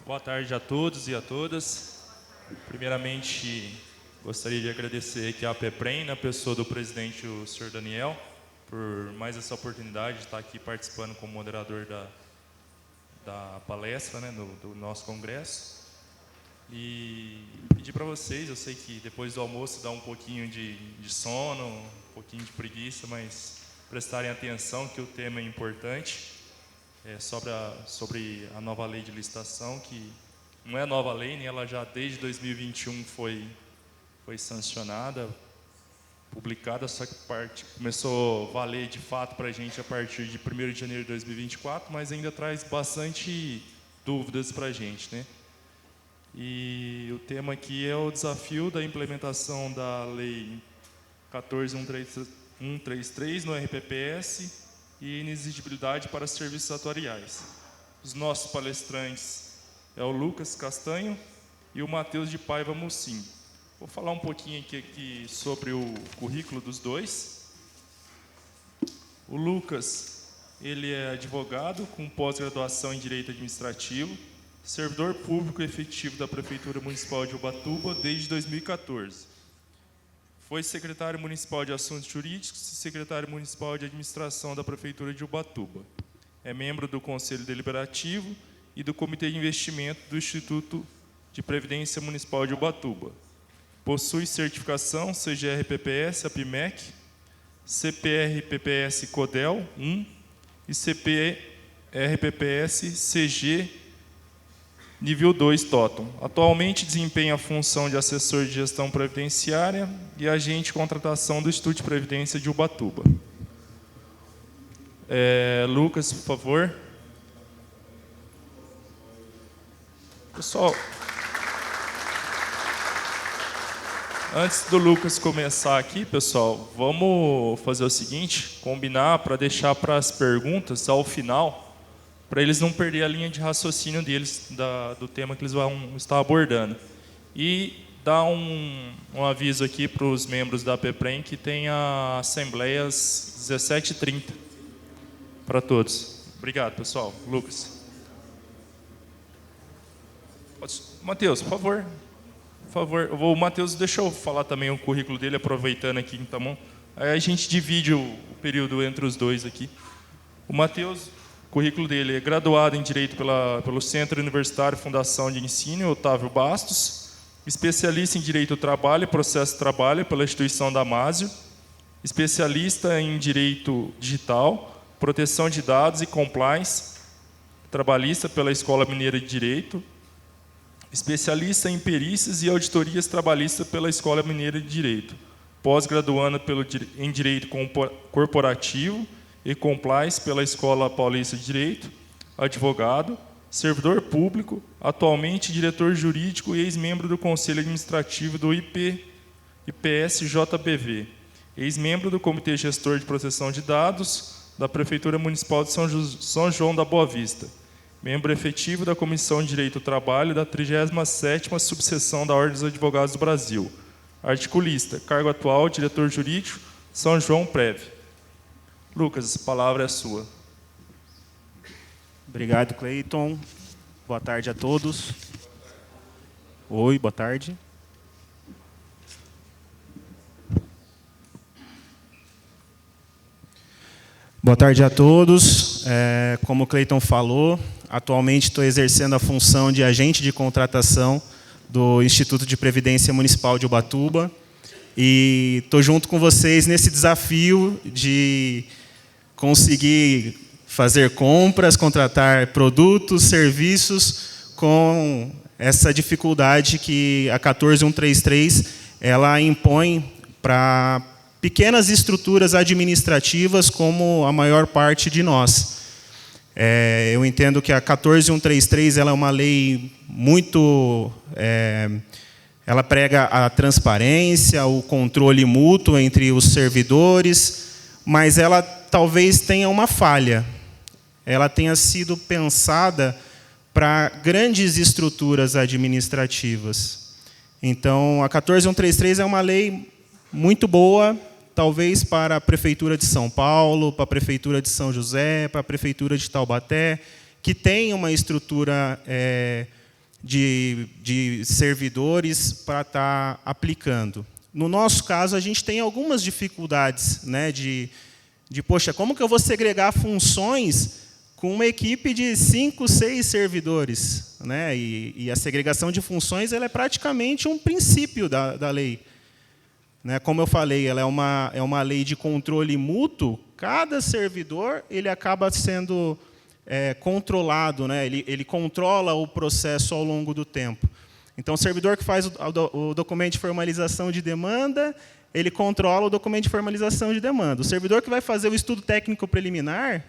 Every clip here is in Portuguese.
Boa tarde a todos e a todas. Primeiramente, gostaria de agradecer aqui à APEPREM, na pessoa do presidente, o senhor Daniel, por mais essa oportunidade de estar aqui participando como moderador da palestra, né, do nosso congresso. E pedir para vocês, eu sei que depois do almoço dá um pouquinho de sono, um pouquinho de preguiça, mas prestarem atenção que o tema é importante. Sobre a nova lei de licitação, que não é nova lei, né? Ela já desde 2021 foi sancionada, publicada, só que começou a valer de fato para a gente a partir de 1º de janeiro de 2024, mas ainda traz bastante dúvidas para a gente, né? E o tema aqui é o desafio da implementação da lei 14.133 no RPPS e inexigibilidade para serviços atuariais. Os nossos palestrantes é o Lucas Castanho e o Matheus de Paiva Mucim. Vou falar um pouquinho aqui sobre o currículo dos dois. O Lucas, ele é advogado com pós-graduação em Direito Administrativo, servidor público efetivo da Prefeitura Municipal de Ubatuba desde 2014. Foi secretário municipal de Assuntos Jurídicos e secretário municipal de Administração da Prefeitura de Ubatuba. É membro do Conselho Deliberativo e do Comitê de Investimento do Instituto de Previdência Municipal de Ubatuba. Possui certificação CGR-PPS, APIMEC, CPR-PPS CODEL 1 e CPR-PPS CG Nível 2 Totum. Atualmente desempenha a função de assessor de gestão previdenciária e agente de contratação do Instituto de Previdência de Ubatuba. Lucas, por favor. Pessoal, antes do Lucas começar aqui, pessoal, vamos fazer o seguinte, combinar para deixar para as perguntas ao final, para eles não perderem a linha de raciocínio deles, do tema que eles vão estar abordando. E dar um aviso aqui para os membros da APEPREM que tem a assembleia às 17h30 para todos. Obrigado, pessoal. Lucas. Matheus, por favor. Por favor. O Matheus, deixa eu falar também o currículo dele, aproveitando aqui, então. Aí a gente divide o período entre os dois aqui. O Matheus... O currículo dele é graduado em Direito pelo Centro Universitário Fundação de Ensino, Otávio Bastos, especialista em Direito do Trabalho e Processo de Trabalho pela instituição Damásio, especialista em Direito Digital, Proteção de Dados e Compliance, trabalhista pela Escola Mineira de Direito, especialista em Perícias e Auditorias Trabalhistas pela Escola Mineira de Direito, pós-graduando em Direito Corporativo e Compliance pela Escola Paulista de Direito, advogado, servidor público, atualmente diretor jurídico e ex-membro do Conselho Administrativo do IPSJBV, ex-membro do Comitê Gestor de Proteção de Dados da Prefeitura Municipal de São João da Boa Vista, membro efetivo da Comissão de Direito do Trabalho da 37ª Subseção da Ordem dos Advogados do Brasil, articulista, cargo atual, diretor jurídico, São João Prev. Lucas, a palavra é sua. Obrigado, Cleiton. Boa tarde a todos. Oi, boa tarde. Boa tarde a todos. Como o Cleiton falou, atualmente estou exercendo a função de agente de contratação do Instituto de Previdência Municipal de Ubatuba e estou junto com vocês nesse desafio de conseguir fazer compras, contratar produtos, serviços com essa dificuldade que a 14.133 ela impõe para pequenas estruturas administrativas como a maior parte de nós. Eu entendo que a 14.133 ela é uma lei muito... ela prega a transparência, o controle mútuo entre os servidores, mas ela talvez tenha uma falha. Ela tenha sido pensada para grandes estruturas administrativas. Então, a 14.133 é uma lei muito boa, talvez para a Prefeitura de São Paulo, para a Prefeitura de São José, para a Prefeitura de Taubaté, que tem uma estrutura de servidores para estar aplicando. No nosso caso, a gente tem algumas dificuldades, né, poxa, como que eu vou segregar funções com uma equipe de 5, 6 servidores? Né? E a segregação de funções ela é praticamente um princípio da lei. Né? Como eu falei, ela é uma lei de controle mútuo. Cada servidor ele acaba sendo controlado, né? Ele controla o processo ao longo do tempo. Então, o servidor que faz o documento de formalização de demanda, ele controla o documento de formalização de demanda. O servidor que vai fazer o estudo técnico preliminar,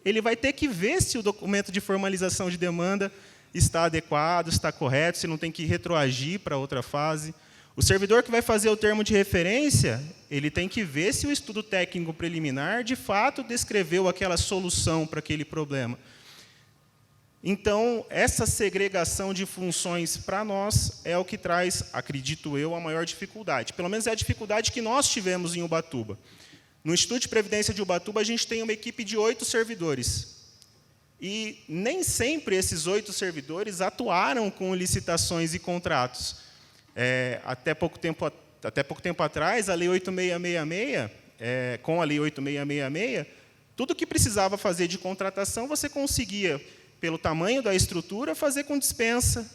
ele vai ter que ver se o documento de formalização de demanda está adequado, está correto, se não tem que retroagir para outra fase. O servidor que vai fazer o termo de referência, ele tem que ver se o estudo técnico preliminar, de fato, descreveu aquela solução para aquele problema. Então, essa segregação de funções para nós é o que traz, acredito eu, a maior dificuldade. Pelo menos é a dificuldade que nós tivemos em Ubatuba. No Instituto de Previdência de Ubatuba, a gente tem uma equipe de 8 servidores. E nem sempre esses 8 servidores atuaram com licitações e contratos. Até pouco tempo atrás, a Lei 8666, com a Lei 8666, tudo que precisava fazer de contratação, você conseguia, pelo tamanho da estrutura, fazer com dispensa.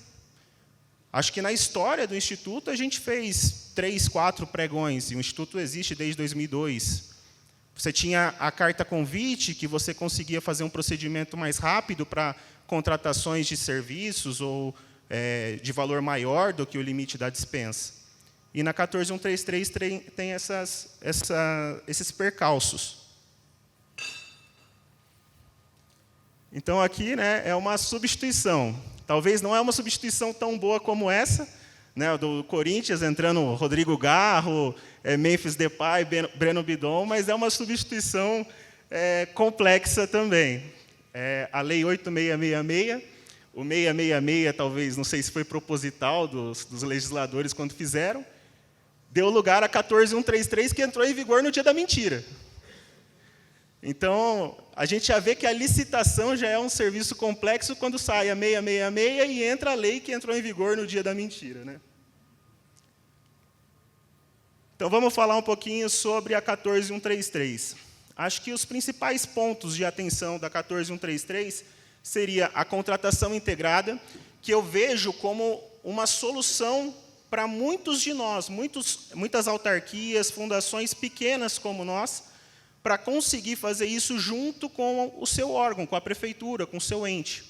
Acho que na história do Instituto, a gente fez 3, 4 pregões, e o Instituto existe desde 2002. Você tinha a carta convite, que você conseguia fazer um procedimento mais rápido para contratações de serviços ou de valor maior do que o limite da dispensa. E na 14133 tem esses percalços. Então, aqui, né, é uma substituição. Talvez não é uma substituição tão boa como essa, né, do Corinthians, entrando Rodrigo Garro, Memphis Depay, Breno Bidon, mas é uma substituição complexa também. A Lei 8666, o 666, talvez, não sei se foi proposital dos legisladores quando fizeram, deu lugar a 14133, que entrou em vigor no dia da mentira. Então, a gente já vê que a licitação já é um serviço complexo quando sai a 666 e entra a lei que entrou em vigor no dia da mentira. Né? Então, vamos falar um pouquinho sobre a 14133. Acho que os principais pontos de atenção da 14133 seria a contratação integrada, que eu vejo como uma solução para muitos de nós, muitas autarquias, fundações pequenas como nós, para conseguir fazer isso junto com o seu órgão, com a prefeitura, com o seu ente.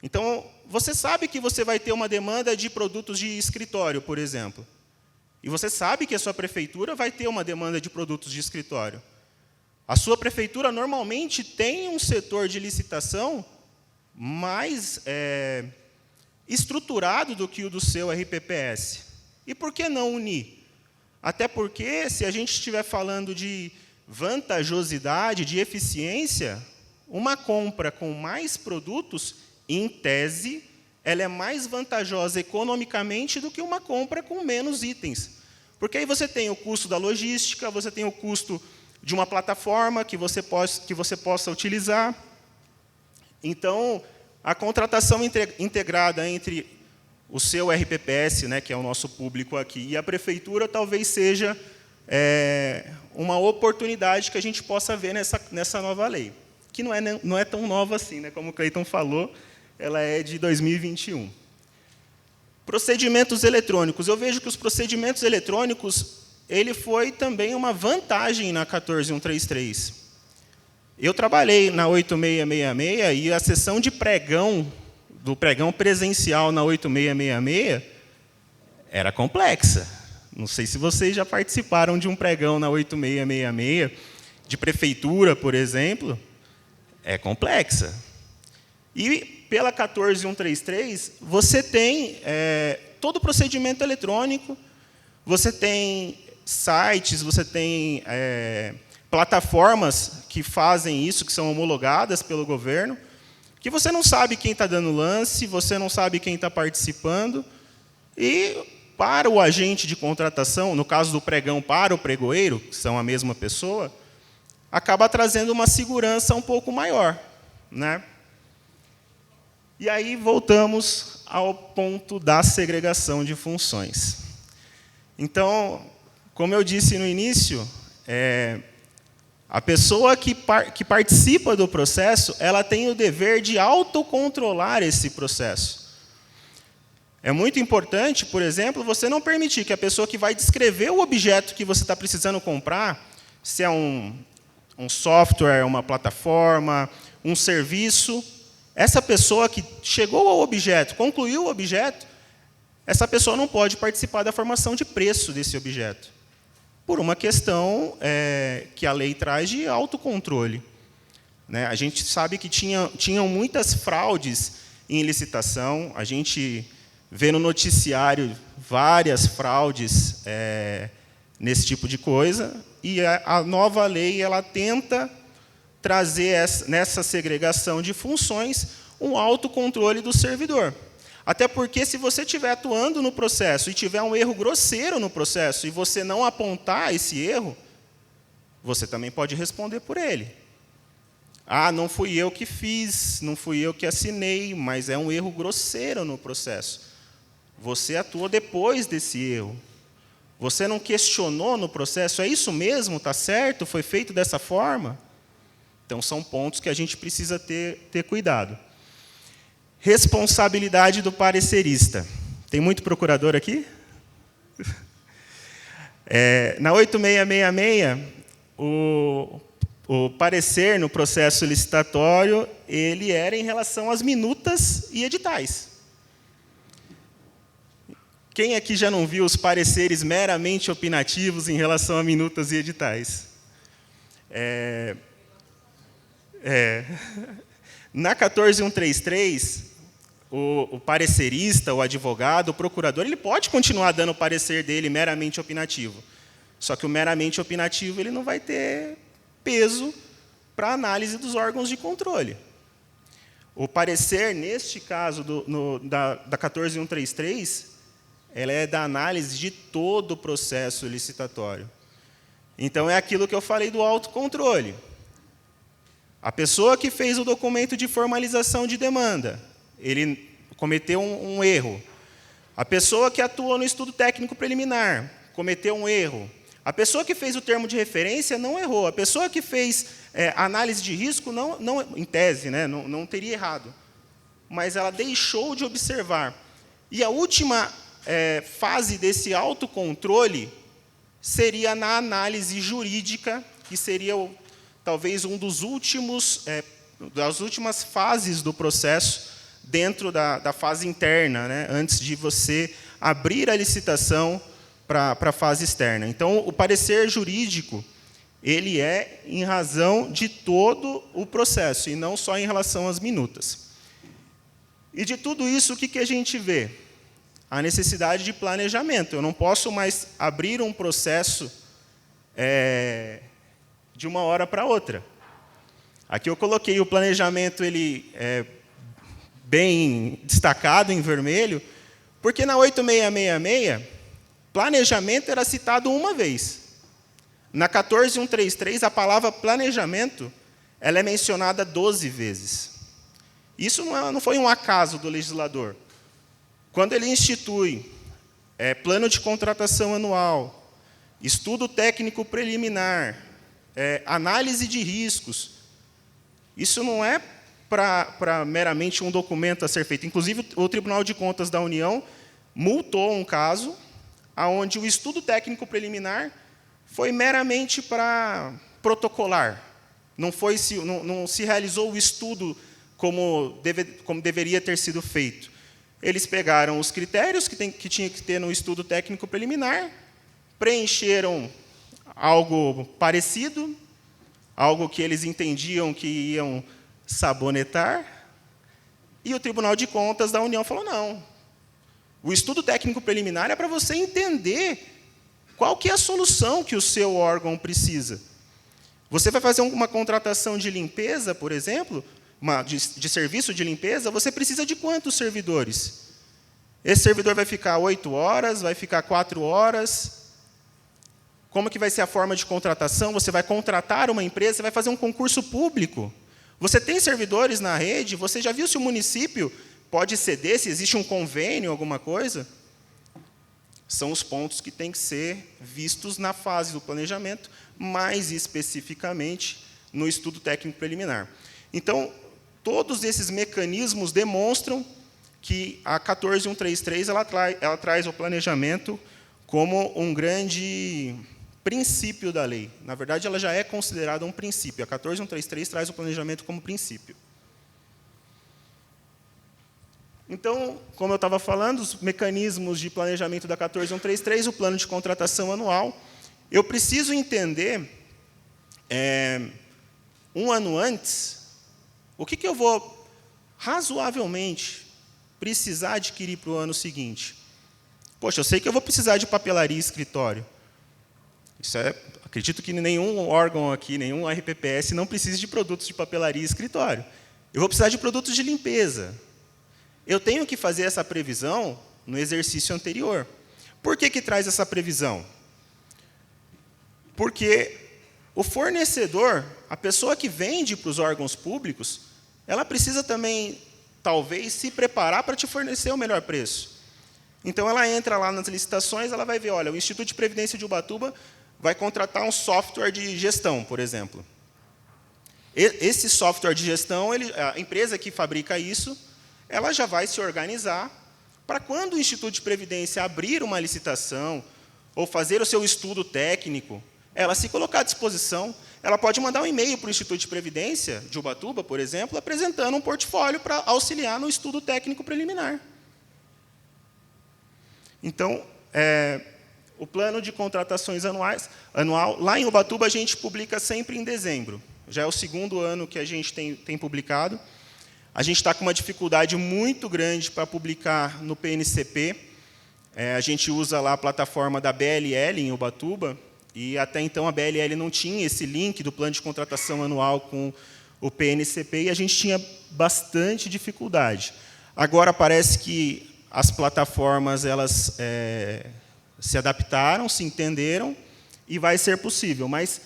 Então, você sabe que você vai ter uma demanda de produtos de escritório, por exemplo. E você sabe que a sua prefeitura vai ter uma demanda de produtos de escritório. A sua prefeitura, normalmente, tem um setor de licitação mais estruturado do que o do seu RPPS. E por que não unir? Até porque, se a gente estiver falando de vantajosidade, de eficiência, uma compra com mais produtos, em tese, ela é mais vantajosa economicamente do que uma compra com menos itens. Porque aí você tem o custo da logística, você tem o custo de uma plataforma que você possa utilizar. Então, a contratação integrada entre o seu RPPS, né, que é o nosso público aqui, e a prefeitura, talvez seja uma oportunidade que a gente possa ver nessa nova lei, que não é tão nova assim, né? Como o Cleiton falou, ela é de 2021. Procedimentos eletrônicos. Eu vejo que os procedimentos eletrônicos, ele foi também uma vantagem na 14133. Eu trabalhei na 8666 e a sessão de pregão, do pregão presencial na 8666, era complexa. Não sei se vocês já participaram de um pregão na 8666, de prefeitura, por exemplo, é complexa. E pela 14133, você tem todo o procedimento eletrônico, você tem sites, você tem plataformas que fazem isso, que são homologadas pelo governo, que você não sabe quem está dando lance, você não sabe quem está participando, e para o agente de contratação, no caso do pregão para o pregoeiro, que são a mesma pessoa, acaba trazendo uma segurança um pouco maior. Né? E aí voltamos ao ponto da segregação de funções. Então, como eu disse no início, a pessoa que participa do processo, ela tem o dever de autocontrolar esse processo. É muito importante, por exemplo, você não permitir que a pessoa que vai descrever o objeto que você está precisando comprar, se é um software, uma plataforma, um serviço, essa pessoa que chegou ao objeto, concluiu o objeto, essa pessoa não pode participar da formação de preço desse objeto, por uma questão que a lei traz de autocontrole. Né? A gente sabe que tinham muitas fraudes em licitação, a gente vê no noticiário várias fraudes nesse tipo de coisa, e a nova lei ela tenta trazer nessa segregação de funções um autocontrole do servidor. Até porque, se você estiver atuando no processo e tiver um erro grosseiro no processo e você não apontar esse erro, você também pode responder por ele. Ah, não fui eu que fiz, não fui eu que assinei, mas é um erro grosseiro no processo. Você atuou depois desse erro. Você não questionou no processo, é isso mesmo? Está certo? Foi feito dessa forma? Então, são pontos que a gente precisa ter cuidado. Responsabilidade do parecerista. Tem muito procurador aqui? Na 8666, o parecer no processo licitatório, ele era em relação às minutas e editais. Quem aqui já não viu os pareceres meramente opinativos em relação a minutas e editais? Na 14133, o parecerista, o advogado, o procurador, ele pode continuar dando o parecer dele meramente opinativo. Só que o meramente opinativo ele não vai ter peso para a análise dos órgãos de controle. O parecer, neste caso da 14133, ela é da análise de todo o processo licitatório. Então, é aquilo que eu falei do autocontrole. A pessoa que fez o documento de formalização de demanda, ele cometeu um erro. A pessoa que atuou no estudo técnico preliminar, cometeu um erro. A pessoa que fez o termo de referência não errou. A pessoa que fez análise de risco, não, em tese, né, não teria errado. Mas ela deixou de observar. E a última fase desse autocontrole seria na análise jurídica, que seria talvez um dos das últimas fases do processo, dentro da fase interna, né, antes de você abrir a licitação para a fase externa. Então, o parecer jurídico, ele é em razão de todo o processo, e não só em relação às minutas. E de tudo isso, o que a gente vê? A necessidade de planejamento. Eu não posso mais abrir um processo de uma hora para outra. Aqui eu coloquei o planejamento ele bem destacado em vermelho, porque na 8666, planejamento era citado uma vez. Na 14133, a palavra planejamento ela é mencionada 12 vezes. Isso não foi um acaso do legislador. Quando ele institui plano de contratação anual, estudo técnico preliminar, análise de riscos, isso não é para meramente um documento a ser feito. Inclusive, o Tribunal de Contas da União multou um caso onde o estudo técnico preliminar foi meramente para protocolar. Não se realizou o estudo como deveria ter sido feito. Eles pegaram os critérios que tinha que ter no estudo técnico preliminar, preencheram algo parecido, algo que eles entendiam que iam sabonetar, e o Tribunal de Contas da União falou, não, o estudo técnico preliminar é para você entender qual que é a solução que o seu órgão precisa. Você vai fazer uma contratação de limpeza, por exemplo, de serviço de limpeza, você precisa de quantos servidores? Esse servidor vai ficar 8 horas, vai ficar 4 horas? Como que vai ser a forma de contratação? Você vai contratar uma empresa, você vai fazer um concurso público. Você tem servidores na rede? Você já viu se o município pode ceder, se existe um convênio, alguma coisa? São os pontos que têm que ser vistos na fase do planejamento, mais especificamente no estudo técnico preliminar. Então, todos esses mecanismos demonstram que a 14133 ela traz o planejamento como um grande princípio da lei. Na verdade, ela já é considerada um princípio. A 14133 traz o planejamento como princípio. Então, como eu estava falando, os mecanismos de planejamento da 14133, o plano de contratação anual, eu preciso entender, um ano antes, o que eu vou razoavelmente precisar adquirir para o ano seguinte. Poxa, eu sei que eu vou precisar de papelaria e escritório. Acredito que nenhum órgão aqui, nenhum RPPS não precisa de produtos de papelaria e escritório. Eu vou precisar de produtos de limpeza. Eu tenho que fazer essa previsão no exercício anterior. Por que traz essa previsão? Porque o fornecedor, a pessoa que vende para os órgãos públicos, ela precisa também, talvez, se preparar para te fornecer o melhor preço. Então, ela entra lá nas licitações, ela vai ver, olha, o Instituto de Previdência de Ubatuba vai contratar um software de gestão, por exemplo. Esse software de gestão, a empresa que fabrica isso, ela já vai se organizar para quando o Instituto de Previdência abrir uma licitação ou fazer o seu estudo técnico, ela se colocar à disposição. Ela pode mandar um e-mail para o Instituto de Previdência de Ubatuba, por exemplo, apresentando um portfólio para auxiliar no estudo técnico preliminar. Então, o plano de contratações anual, lá em Ubatuba, a gente publica sempre em dezembro. Já é o segundo ano que a gente tem publicado. A gente está com uma dificuldade muito grande para publicar no PNCP. A gente usa lá a plataforma da BLL em Ubatuba, e até então a BLL não tinha esse link do plano de contratação anual com o PNCP, e a gente tinha bastante dificuldade. Agora parece que as plataformas elas se adaptaram, se entenderam, e vai ser possível. Mas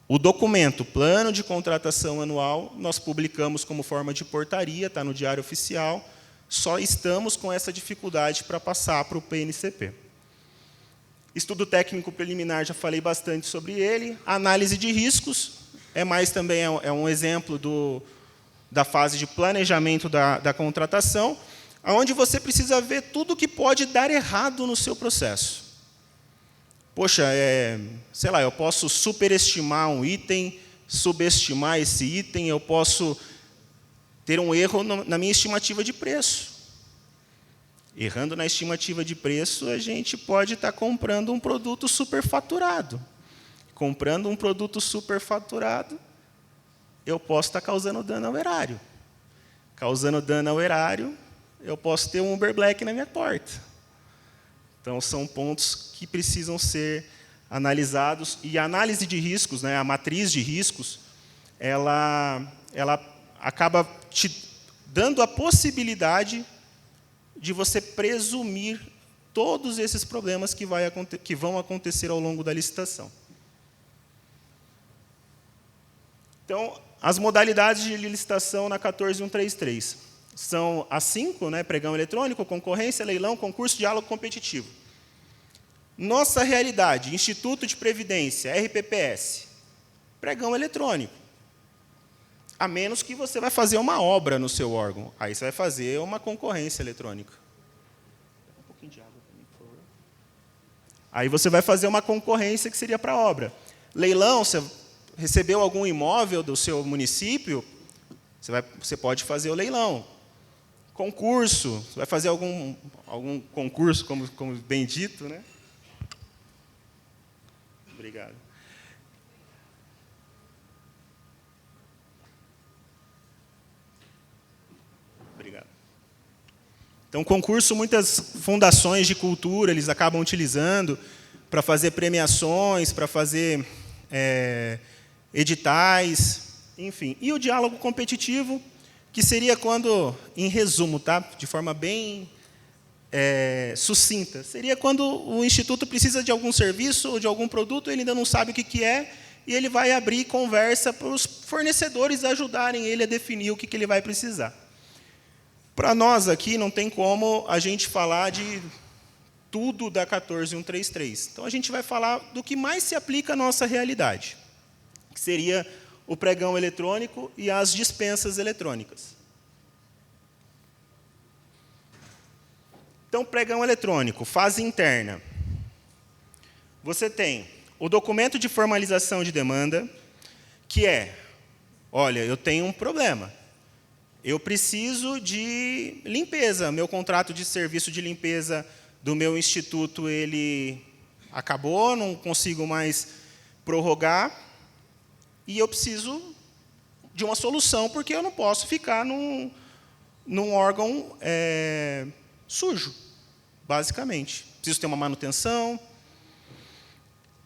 o documento, plano de contratação anual, nós publicamos como forma de portaria, está no Diário Oficial, só estamos com essa dificuldade para passar para o PNCP. Estudo técnico preliminar, já falei bastante sobre ele. Análise de riscos, também é um exemplo da fase de planejamento da contratação, onde você precisa ver tudo que pode dar errado no seu processo. Poxa, sei lá, eu posso superestimar um item, subestimar esse item, eu posso ter um erro na minha estimativa de preço. Errando na estimativa de preço, a gente pode estar comprando um produto superfaturado. Comprando um produto superfaturado, eu posso estar causando dano ao erário. Causando dano ao erário, eu posso ter um Uber Black na minha porta. Então, são pontos que precisam ser analisados. E a análise de riscos, né, a matriz de riscos, ela acaba te dando a possibilidade de você presumir todos esses problemas que vão acontecer ao longo da licitação. Então, as modalidades de licitação na 14133 são as 5, né, pregão eletrônico, concorrência, leilão, concurso, diálogo competitivo. Nossa realidade, Instituto de Previdência, RPPS, pregão eletrônico. A menos que você vai fazer uma obra no seu órgão. Aí você vai fazer uma concorrência eletrônica. Um pouquinho de água para mim, por favor. Aí você vai fazer uma concorrência que seria para obra. Leilão, você recebeu algum imóvel do seu município, você pode fazer o leilão. Concurso, você vai fazer algum concurso, como bem dito, né? Obrigado. Obrigado. Então, concurso, muitas fundações de cultura, eles acabam utilizando para fazer premiações, para fazer editais, enfim. E o diálogo competitivo, que seria quando, em resumo, tá? De forma bem sucinta, seria quando o Instituto precisa de algum serviço ou de algum produto, ele ainda não sabe o que é, e ele vai abrir conversa para os fornecedores ajudarem ele a definir o que ele vai precisar. Para nós aqui, não tem como a gente falar de tudo da 14133. Então, a gente vai falar do que mais se aplica à nossa realidade, que seria o pregão eletrônico e as dispensas eletrônicas. Então, pregão eletrônico, fase interna. Você tem o documento de formalização de demanda, que é, olha, eu tenho um problema. Eu preciso de limpeza. Meu contrato de serviço de limpeza do meu instituto, ele acabou, não consigo mais prorrogar, e eu preciso de uma solução, porque eu não posso ficar num órgão sujo, basicamente. Preciso ter uma manutenção.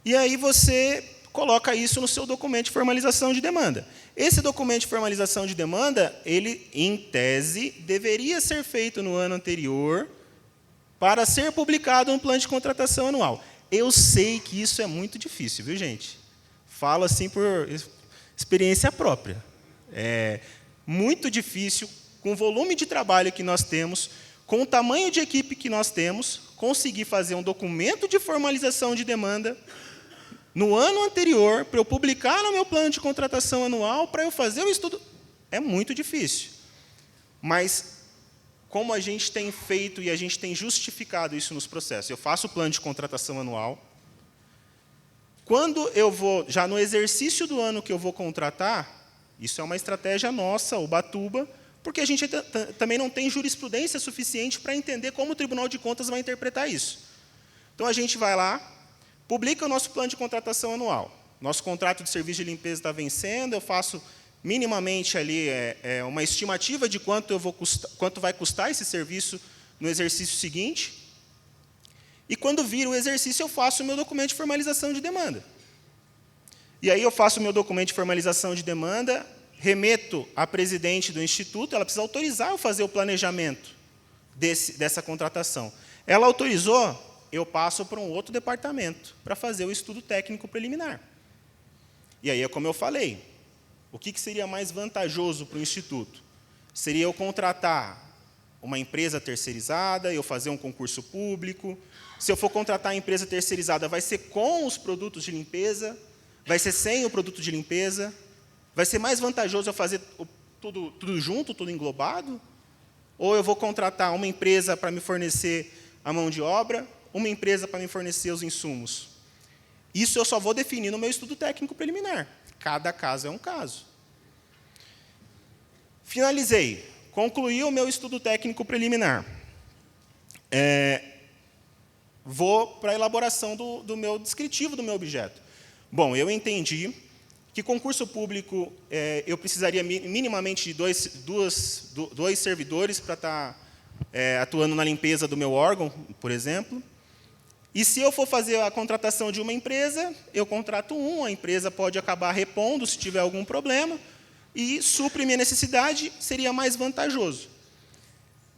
E aí você coloca isso no seu documento de formalização de demanda. Esse documento de formalização de demanda, ele, em tese, deveria ser feito no ano anterior para ser publicado no plano de contratação anual. Eu sei que isso é muito difícil, viu, gente? Falo assim por experiência própria. É muito difícil, com o volume de trabalho que nós temos, com o tamanho de equipe que nós temos, conseguir fazer um documento de formalização de demanda no ano anterior, para eu publicar no meu plano de contratação anual, para eu fazer o estudo. É muito difícil. Mas, como a gente tem feito e a gente tem justificado isso nos processos, eu faço o plano de contratação anual. Quando eu vou, já no exercício do ano que eu vou contratar, isso é uma estratégia nossa, Ubatuba, porque a gente também não tem jurisprudência suficiente para entender como o Tribunal de Contas vai interpretar isso. Então, a gente vai lá, publica o nosso plano de contratação anual. Nosso contrato de serviço de limpeza está vencendo, eu faço minimamente ali uma estimativa de quanto vai custar esse serviço no exercício seguinte. E, quando vira o exercício, eu faço o meu documento de formalização de demanda. E aí eu faço o meu documento de formalização de demanda, remeto à presidente do Instituto, ela precisa autorizar eu fazer o planejamento dessa contratação. Ela autorizou, eu passo para um outro departamento para fazer o estudo técnico preliminar. E aí é como eu falei, o que seria mais vantajoso para o Instituto? Seria eu contratar uma empresa terceirizada, eu fazer um concurso público. Se eu for contratar a empresa terceirizada, vai ser com os produtos de limpeza, vai ser sem o produto de limpeza. Vai ser mais vantajoso eu fazer tudo junto, tudo englobado? Ou eu vou contratar uma empresa para me fornecer a mão de obra, uma empresa para me fornecer os insumos? Isso eu só vou definir no meu estudo técnico preliminar. Cada caso é um caso. Finalizei. Concluí o meu estudo técnico preliminar. Vou para a elaboração do meu descritivo do meu objeto. Bom, eu entendi que concurso público eu precisaria minimamente de dois servidores para estar atuando na limpeza do meu órgão, por exemplo. E, se eu for fazer a contratação de uma empresa, eu contrato a empresa pode acabar repondo se tiver algum problema, e supre minha necessidade, seria mais vantajoso.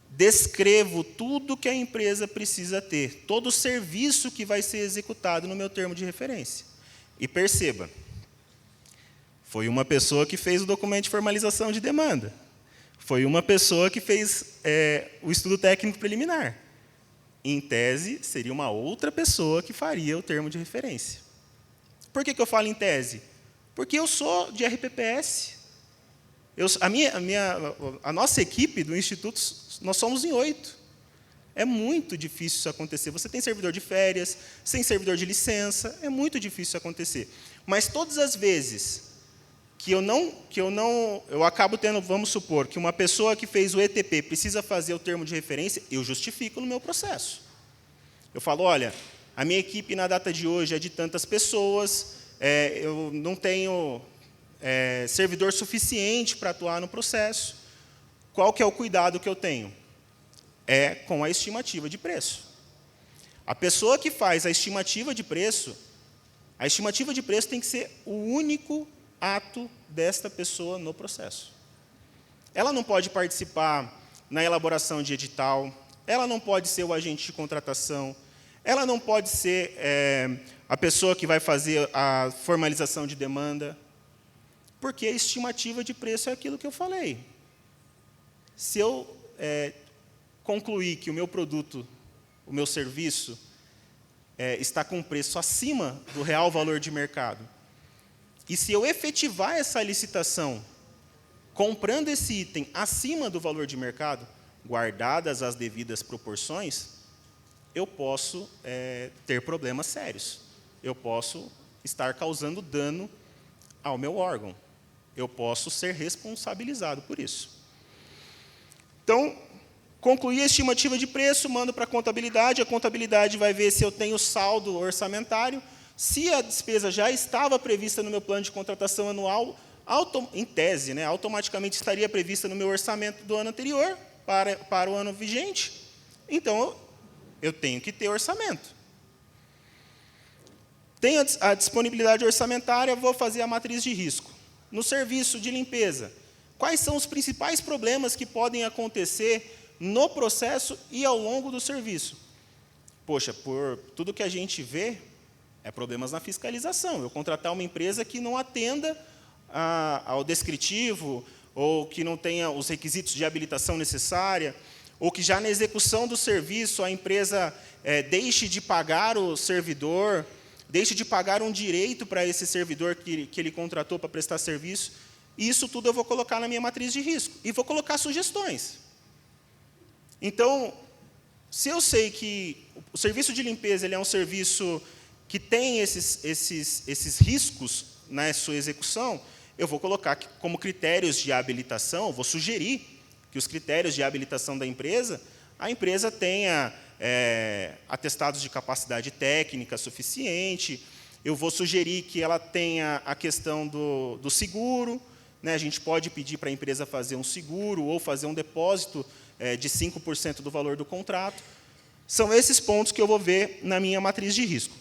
Descrevo tudo que a empresa precisa ter, todo o serviço que vai ser executado no meu termo de referência. E perceba, foi uma pessoa que fez o documento de formalização de demanda. Foi uma pessoa que fez o estudo técnico preliminar. Em tese, seria uma outra pessoa que faria o termo de referência. Por que eu falo em tese? Porque eu sou de RPPS. A nossa equipe do Instituto, nós somos em 8. É muito difícil isso acontecer. Você tem servidor de férias, sem servidor de licença, é muito difícil isso acontecer. Mas, todas as vezes eu acabo tendo, vamos supor, que uma pessoa que fez o ETP precisa fazer o termo de referência, eu justifico no meu processo. Eu falo, olha, a minha equipe na data de hoje é de tantas pessoas, eu não tenho servidor suficiente para atuar no processo. Qual que é o cuidado que eu tenho? É com a estimativa de preço. A pessoa que faz a estimativa de preço tem que ser o único ato desta pessoa no processo. Ela não pode participar na elaboração de edital, ela não pode ser o agente de contratação, Ela não pode ser a pessoa que vai fazer a formalização de demanda, porque a estimativa de preço é aquilo que eu falei. Se eu concluir que o meu produto, o meu serviço, está com um preço acima do real valor de mercado, e se eu efetivar essa licitação comprando esse item acima do valor de mercado, guardadas as devidas proporções, eu posso ter problemas sérios. Eu posso estar causando dano ao meu órgão. Eu posso ser responsabilizado por isso. Então, concluí a estimativa de preço, mando para a contabilidade vai ver se eu tenho saldo orçamentário. Se a despesa já estava prevista no meu plano de contratação anual, em tese, automaticamente estaria prevista no meu orçamento do ano anterior, para o ano vigente. Então, eu tenho que ter orçamento. Tenho a disponibilidade orçamentária, vou fazer a matriz de risco. No serviço de limpeza, quais são os principais problemas que podem acontecer no processo e ao longo do serviço? Poxa, por tudo que a gente vê, problemas na fiscalização. Eu contratar uma empresa que não atenda ao descritivo, ou que não tenha os requisitos de habilitação necessária, ou que já na execução do serviço a empresa deixe de pagar o servidor, deixe de pagar um direito para esse servidor que ele contratou para prestar serviço. Isso tudo eu vou colocar na minha matriz de risco. E vou colocar sugestões. Então, se eu sei que o serviço de limpeza ele é um serviço que tem esses riscos na sua execução, eu vou colocar como critérios de habilitação, vou sugerir que os critérios de habilitação da empresa, a empresa tenha atestados de capacidade técnica suficiente, eu vou sugerir que ela tenha a questão do seguro, a gente pode pedir para a empresa fazer um seguro ou fazer um depósito de 5% do valor do contrato. São esses pontos que eu vou ver na minha matriz de risco.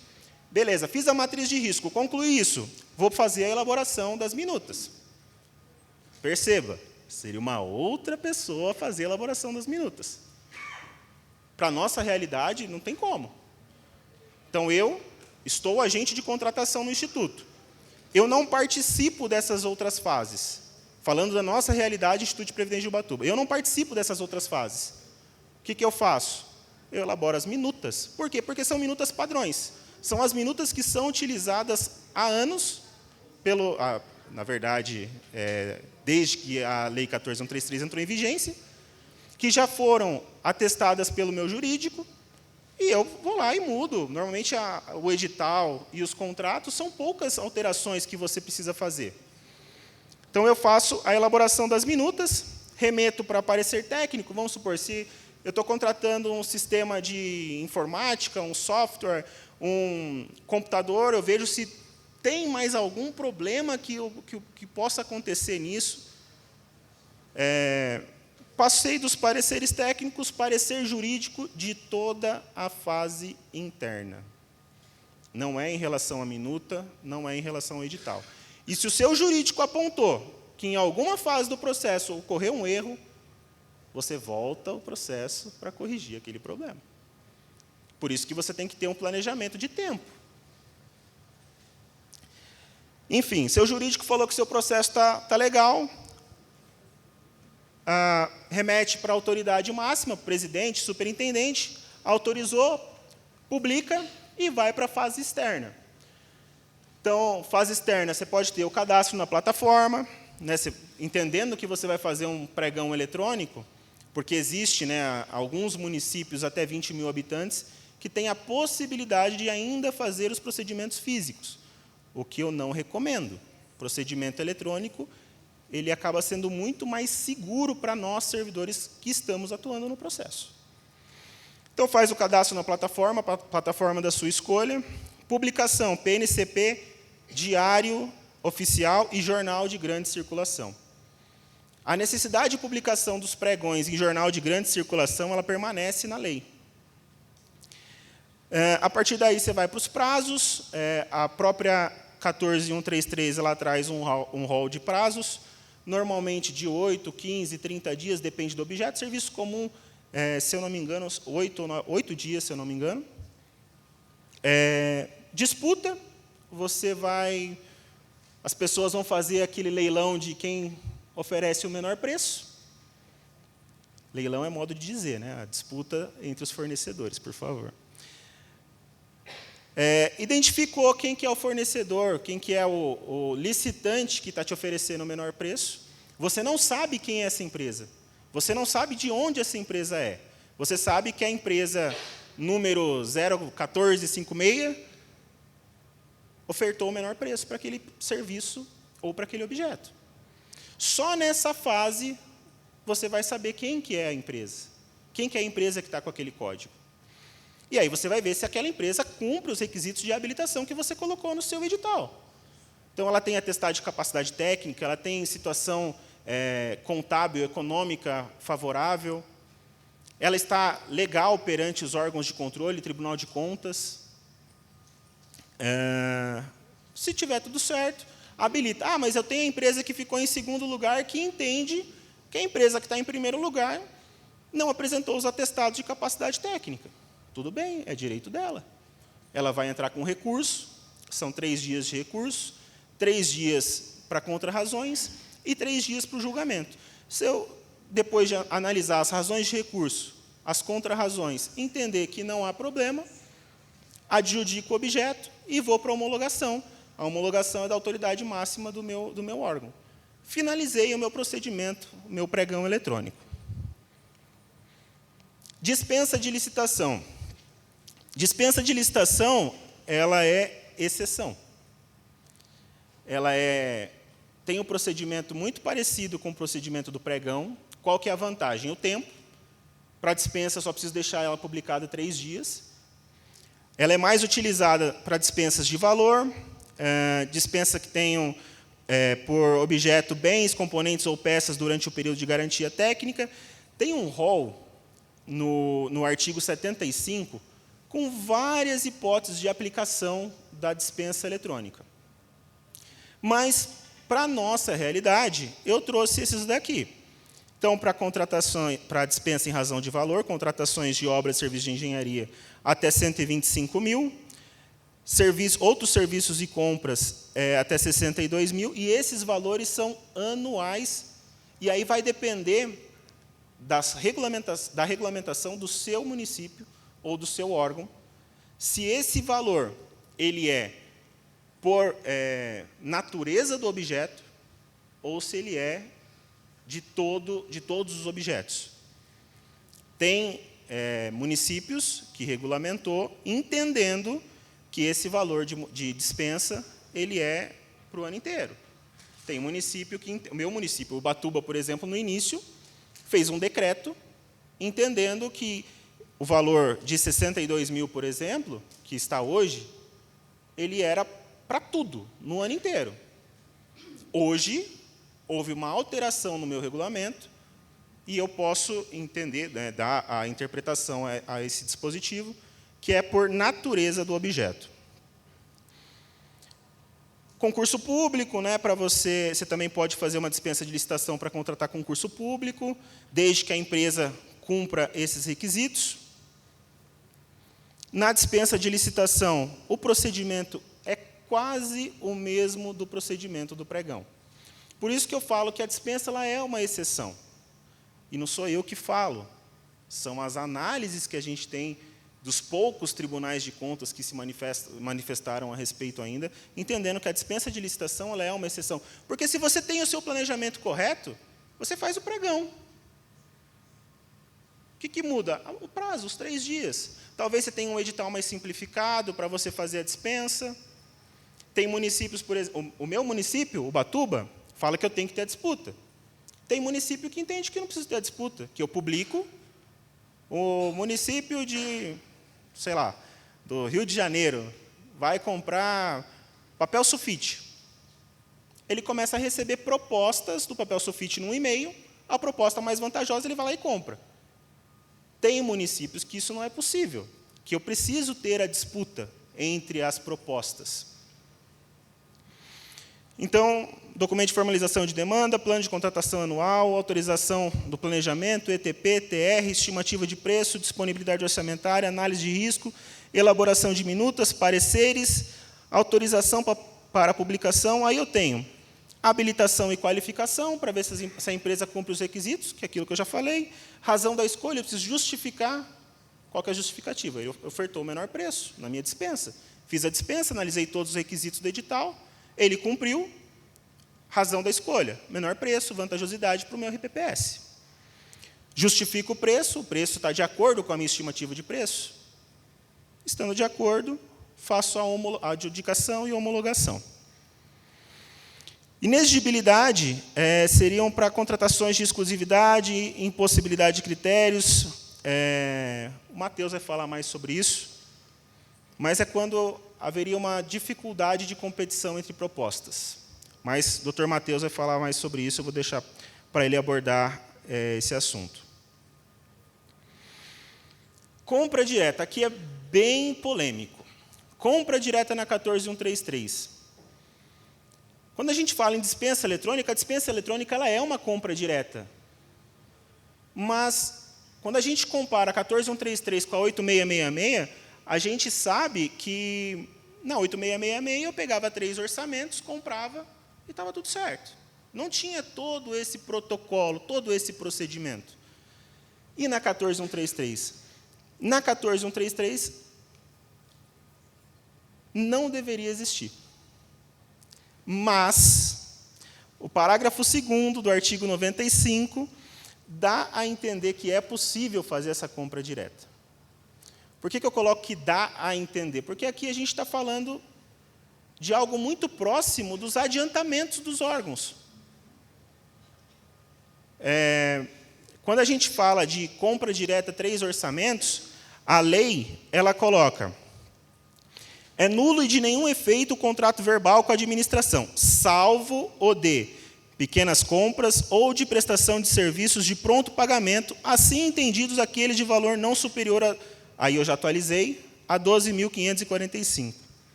Beleza, fiz a matriz de risco, concluí isso, vou fazer a elaboração das minutas. Perceba, seria uma outra pessoa fazer a elaboração das minutas. Para a nossa realidade, não tem como. Então, eu estou agente de contratação no Instituto. Eu não participo dessas outras fases. Falando da nossa realidade, Instituto de Previdência de Ubatuba. Eu não participo dessas outras fases. O que eu faço? Eu elaboro as minutas. Por quê? Porque são minutas padrões. São as minutas que são utilizadas há anos, na verdade, desde que a Lei 14.133 entrou em vigência, que já foram atestadas pelo meu jurídico, e eu vou lá e mudo. Normalmente, o edital e os contratos são poucas alterações que você precisa fazer. Então, eu faço a elaboração das minutas, remeto para parecer técnico, vamos supor, se eu estou contratando um sistema de informática, um software, um computador, eu vejo se tem mais algum problema que possa acontecer nisso. Passei dos pareceres técnicos, parecer jurídico de toda a fase interna. Não é em relação à minuta, não é em relação ao edital. E se o seu jurídico apontou que em alguma fase do processo ocorreu um erro, você volta ao processo para corrigir aquele problema. Por isso que você tem que ter um planejamento de tempo. Enfim, seu jurídico falou que seu processo está legal, remete para a autoridade máxima, presidente, superintendente, autorizou, publica e vai para a fase externa. Então, fase externa, você pode ter o cadastro na plataforma, entendendo que você vai fazer um pregão eletrônico, porque existe alguns municípios até 20 mil habitantes que têm a possibilidade de ainda fazer os procedimentos físicos, o que eu não recomendo. O procedimento eletrônico ele acaba sendo muito mais seguro para nós, servidores, que estamos atuando no processo. Então, faz o cadastro na plataforma da sua escolha, publicação, PNCP, diário oficial e jornal de grande circulação. A necessidade de publicação dos pregões em jornal de grande circulação, ela permanece na lei. A partir daí, você vai para os prazos, a própria 14.133 ela traz um rol de prazos, normalmente de 8, 15, 30 dias, depende do objeto. Serviço comum, se eu não me engano, 8 dias, se eu não me engano. Disputa, as pessoas vão fazer aquele leilão de quem oferece o menor preço. Leilão é modo de dizer, né? A disputa entre os fornecedores, por favor. Identificou quem que é o fornecedor, quem que é o licitante que está te oferecendo o menor preço. Você não sabe quem é essa empresa. Você não sabe de onde essa empresa é. Você sabe que a empresa número 01456 ofertou o menor preço para aquele serviço ou para aquele objeto. Só nessa fase você vai saber quem que é a empresa. Quem que é a empresa que está com aquele código. E aí você vai ver se aquela empresa cumpre os requisitos de habilitação que você colocou no seu edital. Então, ela tem atestado de capacidade técnica, ela tem situação contábil, econômica favorável, ela está legal perante os órgãos de controle, Tribunal de Contas. Se tiver tudo certo, habilita. Mas eu tenho a empresa que ficou em segundo lugar, que entende que a empresa que está em primeiro lugar não apresentou os atestados de capacidade técnica. Tudo bem, é direito dela. Ela vai entrar com recurso, são 3 dias de recurso, 3 dias para contrarrazões e 3 dias para o julgamento. Se eu, depois de analisar as razões de recurso, as contrarrazões, entender que não há problema, adjudico o objeto e vou para a homologação. A homologação é da autoridade máxima do meu órgão. Finalizei o meu procedimento, o meu pregão eletrônico. Dispensa de licitação. Dispensa de licitação, ela é exceção. Ela tem um procedimento muito parecido com o procedimento do pregão. Qual que é a vantagem? O tempo. Para a dispensa, eu só preciso deixar ela publicada 3 dias. Ela é mais utilizada para dispensas de valor, dispensa que tenham por objeto bens, componentes ou peças durante o período de garantia técnica. Tem um rol no artigo 75, com várias hipóteses de aplicação da dispensa eletrônica. Mas, para a nossa realidade, eu trouxe esses daqui. Então, para contratações, para dispensa em razão de valor, contratações de obras e serviços de engenharia até 125 mil, outros serviços e compras até 62 mil, e esses valores são anuais, e aí vai depender da regulamentação do seu município ou do seu órgão, se esse valor ele é por natureza do objeto ou se ele é de todos os objetos. Tem municípios que regulamentou entendendo que esse valor de dispensa ele é para o ano inteiro. Tem município o meu município, Ubatuba, por exemplo, no início, fez um decreto entendendo que o valor de 62 mil, por exemplo, que está hoje, ele era para tudo, no ano inteiro. Hoje, houve uma alteração no meu regulamento e eu posso entender, dar a interpretação a esse dispositivo, que é por natureza do objeto. Concurso público, para você também pode fazer uma dispensa de licitação para contratar concurso público, desde que a empresa cumpra esses requisitos. Na dispensa de licitação, o procedimento é quase o mesmo do procedimento do pregão. Por isso que eu falo que a dispensa ela é uma exceção. E não sou eu que falo, são as análises que a gente tem dos poucos tribunais de contas que se manifestaram a respeito ainda, entendendo que a dispensa de licitação ela é uma exceção. Porque se você tem o seu planejamento correto, você faz o pregão. O que muda? O prazo, os 3 dias. Talvez você tenha um edital mais simplificado para você fazer a dispensa. Tem municípios, por exemplo, o meu município, Ubatuba, fala que eu tenho que ter a disputa. Tem município que entende que não precisa ter a disputa, que eu publico. O município de, sei lá, do Rio de Janeiro, vai comprar papel sulfite. Ele começa a receber propostas do papel sulfite num e-mail, a proposta mais vantajosa ele vai lá e compra. Tem municípios que isso não é possível, que eu preciso ter a disputa entre as propostas. Então, documento de formalização de demanda, plano de contratação anual, autorização do planejamento, ETP, TR, estimativa de preço, disponibilidade orçamentária, análise de risco, elaboração de minutas, pareceres, autorização para publicação. Aí eu tenho habilitação e qualificação, para ver se a empresa cumpre os requisitos, que é aquilo que eu já falei. Razão da escolha, eu preciso justificar qual que é a justificativa. Ele ofertou o menor preço na minha dispensa. Fiz a dispensa, analisei todos os requisitos do edital, ele cumpriu. Razão da escolha, menor preço, vantajosidade para o meu RPPS. Justifico o preço está de acordo com a minha estimativa de preço. Estando de acordo, faço a adjudicação e homologação. Inexigibilidade seriam para contratações de exclusividade, impossibilidade de critérios. O Matheus vai falar mais sobre isso, mas é quando haveria uma dificuldade de competição entre propostas. Mas o Dr. Matheus vai falar mais sobre isso, eu vou deixar para ele abordar esse assunto. Compra direta, aqui é bem polêmico. Compra direta na 14133. Quando a gente fala em dispensa eletrônica, a dispensa eletrônica ela é uma compra direta. Mas, quando a gente compara a 14133 com a 8666, a gente sabe que na 8666 eu pegava 3 orçamentos, comprava e estava tudo certo. Não tinha todo esse protocolo, todo esse procedimento. E na 14133? Na 14133, não deveria existir. Mas, o parágrafo 2º do artigo 95 dá a entender que é possível fazer essa compra direta. Por que eu coloco que dá a entender? Porque aqui a gente está falando de algo muito próximo dos adiantamentos dos órgãos. Quando a gente fala de compra direta 3 orçamentos, a lei ela coloca: é nulo e de nenhum efeito o contrato verbal com a administração, salvo o de pequenas compras ou de prestação de serviços de pronto pagamento, assim entendidos aqueles de valor não superior a, aí eu já atualizei, a 12.545.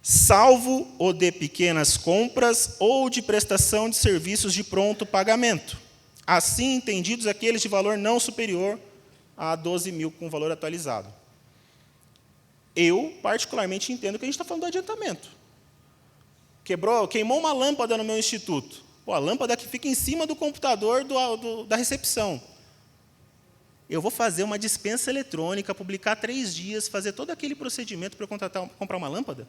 Salvo o de pequenas compras ou de prestação de serviços de pronto pagamento, assim entendidos aqueles de valor não superior a 12.000 com valor atualizado. Eu, particularmente, entendo que a gente está falando do adiantamento. Queimou uma lâmpada no meu instituto. Pô, a lâmpada que fica em cima do computador da recepção. Eu vou fazer uma dispensa eletrônica, publicar 3 dias, fazer todo aquele procedimento para eu comprar uma lâmpada?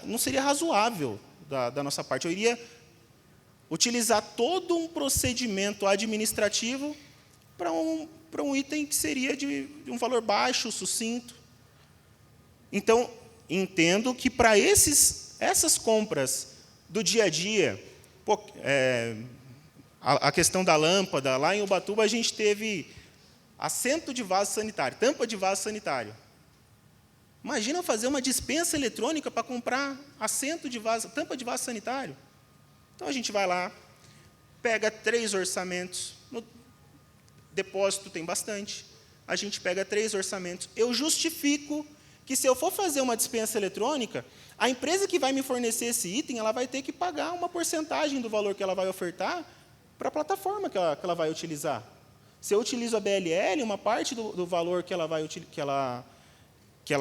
Não seria razoável da nossa parte. Eu iria utilizar todo um procedimento administrativo para um item que seria de um valor baixo, sucinto. Então, entendo que para essas compras do dia a dia, a questão da lâmpada, lá em Ubatuba a gente teve assento de vaso sanitário, tampa de vaso sanitário. Imagina fazer uma dispensa eletrônica para comprar tampa de vaso sanitário. Então, a gente vai lá, pega 3 orçamentos, no depósito tem bastante, a gente pega 3 orçamentos, eu justifico que, se eu for fazer uma dispensa eletrônica, a empresa que vai me fornecer esse item, ela vai ter que pagar uma porcentagem do valor que ela vai ofertar para a plataforma que ela vai utilizar. Se eu utilizo a BLL, uma parte do valor que ela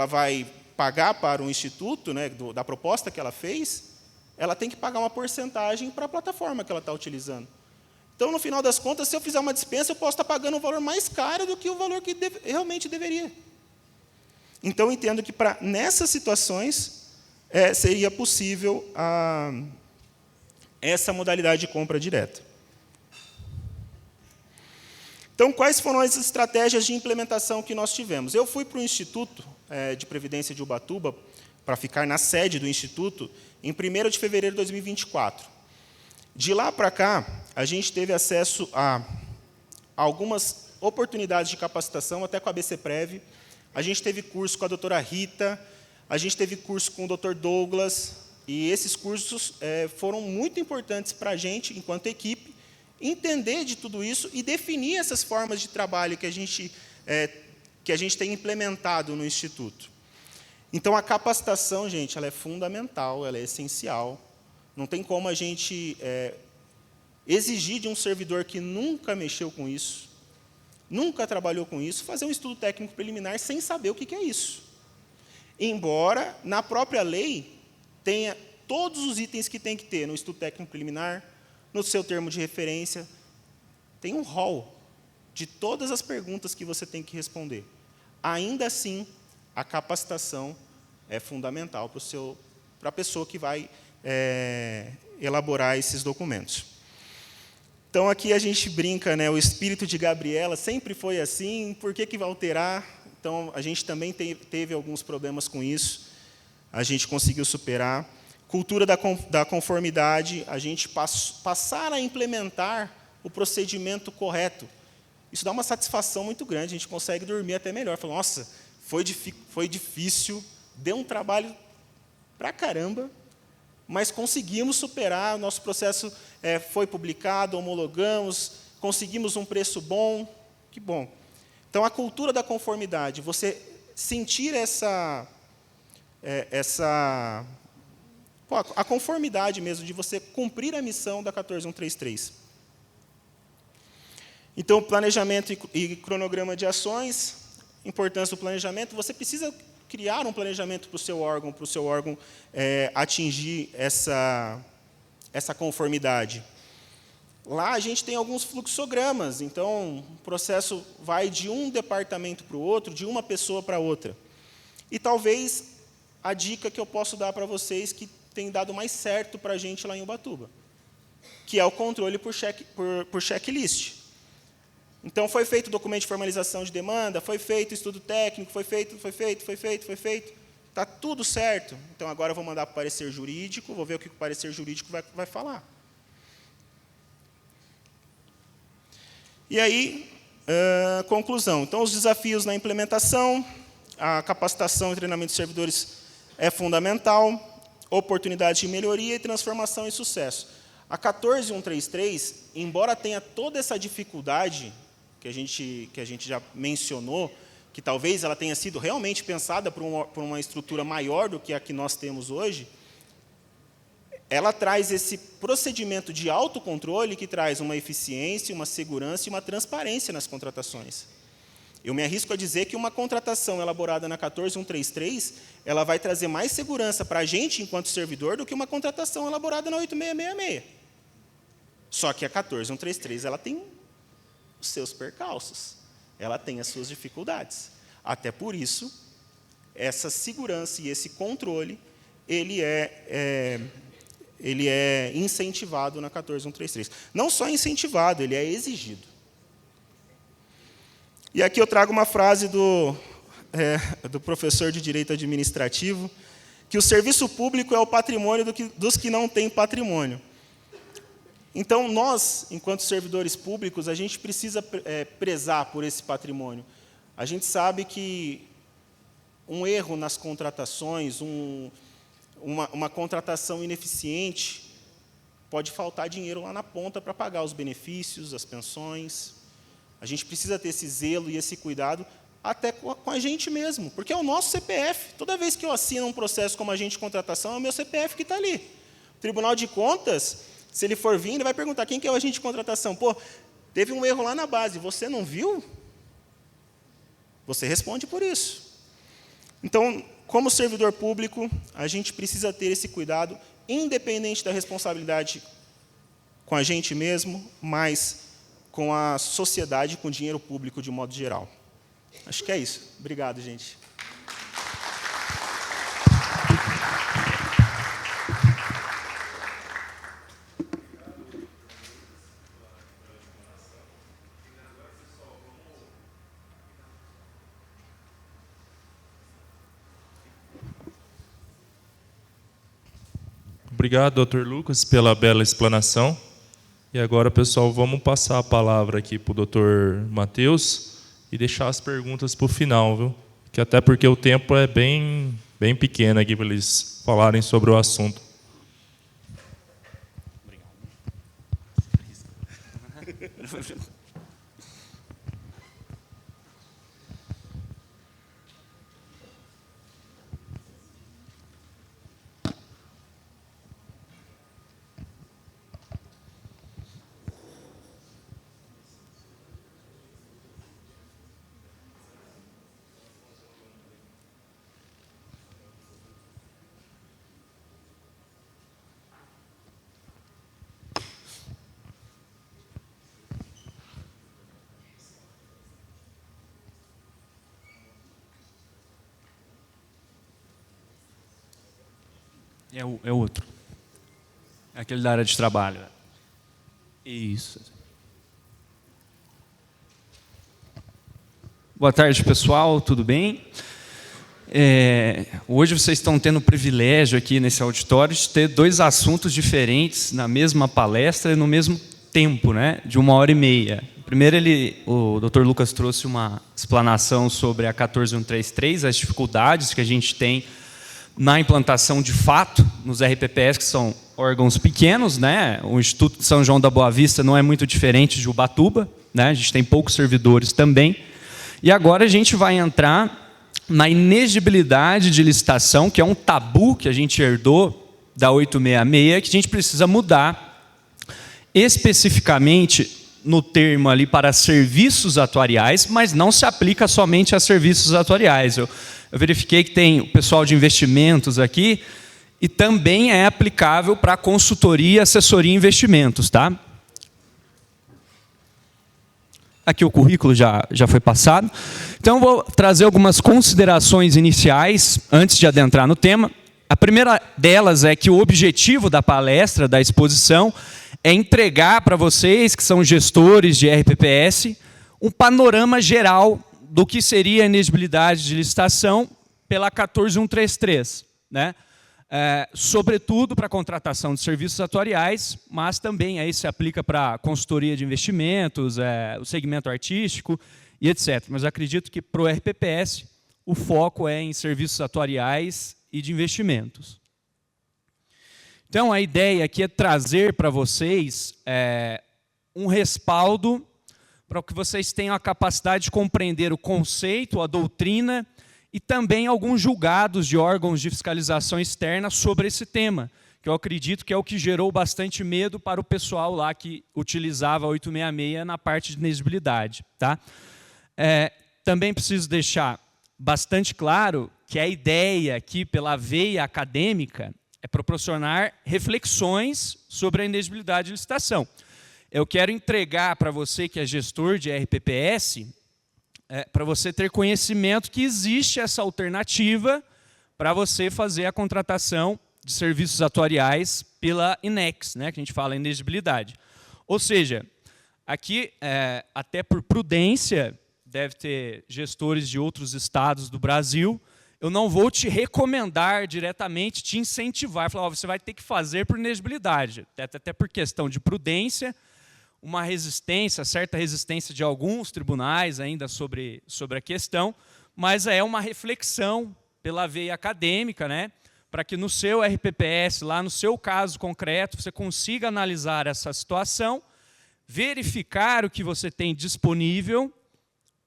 vai pagar para o instituto, né, da proposta que ela fez, ela tem que pagar uma porcentagem para a plataforma que ela está utilizando. Então, no final das contas, se eu fizer uma dispensa, eu posso estar pagando um valor mais caro do que o valor que realmente deveria. Então, entendo que, nessas situações, seria possível essa modalidade de compra direta. Então, quais foram as estratégias de implementação que nós tivemos? Eu fui para o Instituto de Previdência de Ubatuba, para ficar na sede do Instituto, em 1º de fevereiro de 2024. De lá para cá, a gente teve acesso a algumas oportunidades de capacitação, até com a BCPrev. A gente teve curso com a doutora Rita, a gente teve curso com o Dr. Douglas, e esses cursos foram muito importantes para a gente, enquanto equipe, entender de tudo isso e definir essas formas de trabalho que a gente tem implementado no Instituto. Então, a capacitação, gente, ela é fundamental, ela é essencial. Não tem como a gente exigir de um servidor que nunca mexeu com isso, nunca trabalhou com isso, fazer um estudo técnico preliminar sem saber o que é isso. Embora, na própria lei, tenha todos os itens que tem que ter no estudo técnico preliminar, no seu termo de referência, tem um rol de todas as perguntas que você tem que responder. Ainda assim, a capacitação é fundamental para a pessoa que vai elaborar esses documentos. Então, aqui a gente brinca, né, o espírito de Gabriela sempre foi assim, por que vai alterar? Então, a gente também teve alguns problemas com isso, a gente conseguiu superar. Cultura da conformidade, a gente passar a implementar o procedimento correto. Isso dá uma satisfação muito grande, a gente consegue dormir até melhor. Fala, nossa, foi difícil, deu um trabalho pra caramba, mas conseguimos superar, o nosso processo foi publicado, homologamos, conseguimos um preço bom, que bom. Então, a cultura da conformidade, você sentir a conformidade mesmo, de você cumprir a missão da 14133. Então, planejamento e cronograma de ações, importância do planejamento, você precisa criar um planejamento para o seu órgão atingir essa conformidade. Lá a gente tem alguns fluxogramas, então o processo vai de um departamento para o outro, de uma pessoa para outra. E talvez a dica que eu posso dar para vocês que tem dado mais certo para a gente lá em Ubatuba, que é o controle por checklist. Então, foi feito o documento de formalização de demanda, foi feito o estudo técnico, foi feito. Está tudo certo. Então, agora eu vou mandar para o parecer jurídico, vou ver o que o parecer jurídico vai falar. E aí, conclusão. Então, os desafios na implementação, a capacitação e treinamento de servidores é fundamental, oportunidade de melhoria e transformação e sucesso. A 14133, embora tenha toda essa dificuldade que a gente já mencionou, que talvez ela tenha sido realmente pensada por uma estrutura maior do que a que nós temos hoje, ela traz esse procedimento de autocontrole que traz uma eficiência, uma segurança e uma transparência nas contratações. Eu me arrisco a dizer que uma contratação elaborada na 14133, ela vai trazer mais segurança para a gente, enquanto servidor, do que uma contratação elaborada na 8666. Só que a 14133, ela tem os seus percalços, ela tem as suas dificuldades. Até por isso, essa segurança e esse controle, ele é incentivado na 14133. Não só incentivado, ele é exigido. E aqui eu trago uma frase do professor de Direito Administrativo, que o serviço público é o patrimônio dos que não têm patrimônio. Então, nós, enquanto servidores públicos, a gente precisa prezar por esse patrimônio. A gente sabe que um erro nas contratações, uma contratação ineficiente, pode faltar dinheiro lá na ponta para pagar os benefícios, as pensões. A gente precisa ter esse zelo e esse cuidado até com a gente mesmo, porque é o nosso CPF. Toda vez que eu assino um processo como agente de contratação, é o meu CPF que está ali. O Tribunal de Contas, se ele for vir, ele vai perguntar quem que é o agente de contratação. Pô, teve um erro lá na base, você não viu? Você responde por isso. Então, como servidor público, a gente precisa ter esse cuidado, independente da responsabilidade com a gente mesmo, mas com a sociedade, com o dinheiro público de modo geral. Acho que é isso. Obrigado, gente. Obrigado, Dr. Lucas, pela bela explanação. E agora, pessoal, vamos passar a palavra aqui para o Dr. Matheus e deixar as perguntas para o final, viu? Que até porque o tempo é bem pequeno aqui para eles falarem sobre o assunto. Obrigado. É o outro. É aquele da área de trabalho. Isso. Boa tarde, pessoal. Tudo bem? Hoje vocês estão tendo o privilégio aqui nesse auditório de ter dois assuntos diferentes na mesma palestra e no mesmo tempo, né? De 1h30. Primeiro, o Dr. Lucas trouxe uma explanação sobre a 14133, as dificuldades que a gente tem na implantação de fato nos RPPS, que são órgãos pequenos, né? O Instituto de São João da Boa Vista não é muito diferente de Ubatuba, né? A gente tem poucos servidores também. E agora a gente vai entrar na inexigibilidade de licitação, que é um tabu que a gente herdou da 866, que a gente precisa mudar, especificamente no termo ali para serviços atuariais, mas não se aplica somente a serviços atuariais. Eu verifiquei que tem o pessoal de investimentos aqui e também é aplicável para consultoria, assessoria e investimentos, tá? Aqui o currículo já foi passado. Então, vou trazer algumas considerações iniciais antes de adentrar no tema. A primeira delas é que o objetivo da palestra, da exposição, é entregar para vocês, que são gestores de RPPS, um panorama geral do que seria a inexigibilidade de licitação pela 14133, né? Sobretudo para a contratação de serviços atuariais, mas também aí se aplica para consultoria de investimentos, o segmento artístico e etc. Mas acredito que para o RPPS o foco é em serviços atuariais e de investimentos. Então, a ideia aqui é trazer para vocês um respaldo para que vocês tenham a capacidade de compreender o conceito, a doutrina e também alguns julgados de órgãos de fiscalização externa sobre esse tema, que eu acredito que é o que gerou bastante medo para o pessoal lá que utilizava a 866 na parte de inexigibilidade, tá? Também preciso deixar bastante claro que a ideia aqui, pela veia acadêmica, é proporcionar reflexões sobre a inexigibilidade de licitação. Eu quero entregar para você que é gestor de RPPS, para você ter conhecimento que existe essa alternativa para você fazer a contratação de serviços atuariais pela INEX, né, que a gente fala inexigibilidade. Ou seja, aqui, até por prudência, deve ter gestores de outros estados do Brasil, eu não vou te recomendar diretamente, te incentivar, falar, você vai ter que fazer por inexigibilidade, até por questão de prudência, uma resistência, certa resistência de alguns tribunais ainda sobre a questão, mas é uma reflexão pela veia acadêmica, né, para que no seu RPPS, lá no seu caso concreto, você consiga analisar essa situação, verificar o que você tem disponível,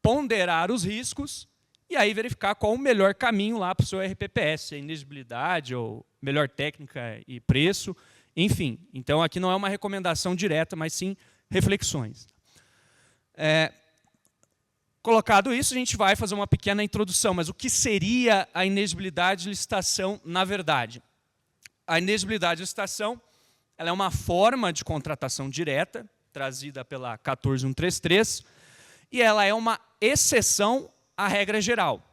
ponderar os riscos e aí verificar qual o melhor caminho lá para o seu RPPS, a inexigibilidade ou melhor técnica e preço, enfim. Então, aqui não é uma recomendação direta, mas sim reflexões. Colocado isso, a gente vai fazer uma pequena introdução, mas o que seria a inexigibilidade de licitação na verdade? A inexigibilidade de licitação ela é uma forma de contratação direta, trazida pela 14133, e ela é uma exceção à regra geral.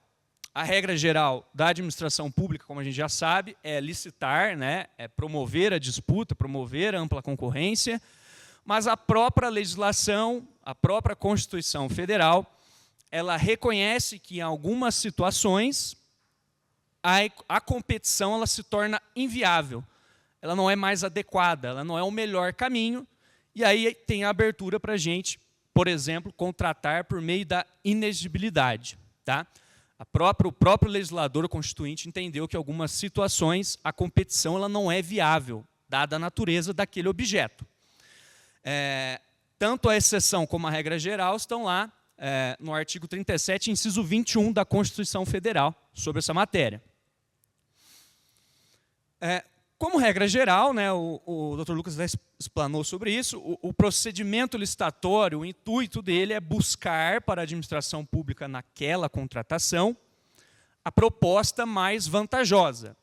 A regra geral da administração pública, como a gente já sabe, é licitar, né, é promover a disputa, promover a ampla concorrência, mas a própria legislação, a própria Constituição Federal, ela reconhece que em algumas situações a competição ela se torna inviável, ela não é mais adequada, ela não é o melhor caminho, e aí tem a abertura para a gente, por exemplo, contratar por meio da inexigibilidade, tá? O próprio legislador constituinte entendeu que em algumas situações a competição ela não é viável, dada a natureza daquele objeto. Tanto a exceção como a regra geral estão lá no artigo 37, inciso 21 da Constituição Federal, sobre essa matéria. Como regra geral, né, o Dr. Lucas já explanou sobre isso, o procedimento licitatório, o intuito dele é buscar para a administração pública naquela contratação a proposta mais vantajosa.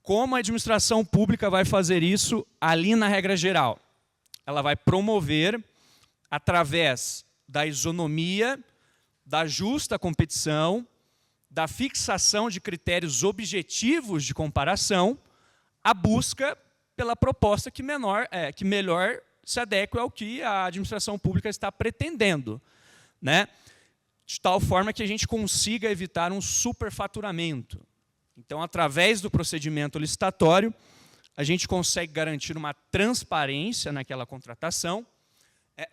Como a administração pública vai fazer isso ali na regra geral? Ela vai promover, através da isonomia, da justa competição, da fixação de critérios objetivos de comparação, a busca pela proposta que melhor se adeque ao que a administração pública está pretendendo, né? De tal forma que a gente consiga evitar um superfaturamento. Então, através do procedimento licitatório, a gente consegue garantir uma transparência naquela contratação,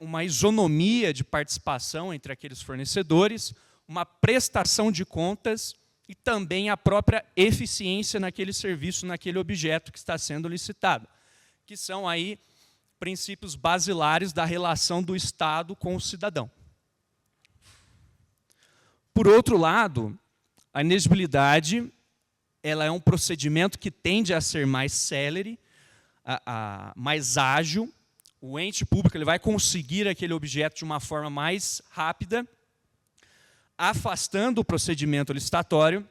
uma isonomia de participação entre aqueles fornecedores, uma prestação de contas e também a própria eficiência naquele serviço, naquele objeto que está sendo licitado, que são aí princípios basilares da relação do Estado com o cidadão. Por outro lado, a inexigibilidade ela é um procedimento que tende a ser mais célere, mais ágil. O ente público ele vai conseguir aquele objeto de uma forma mais rápida, afastando o procedimento licitatório.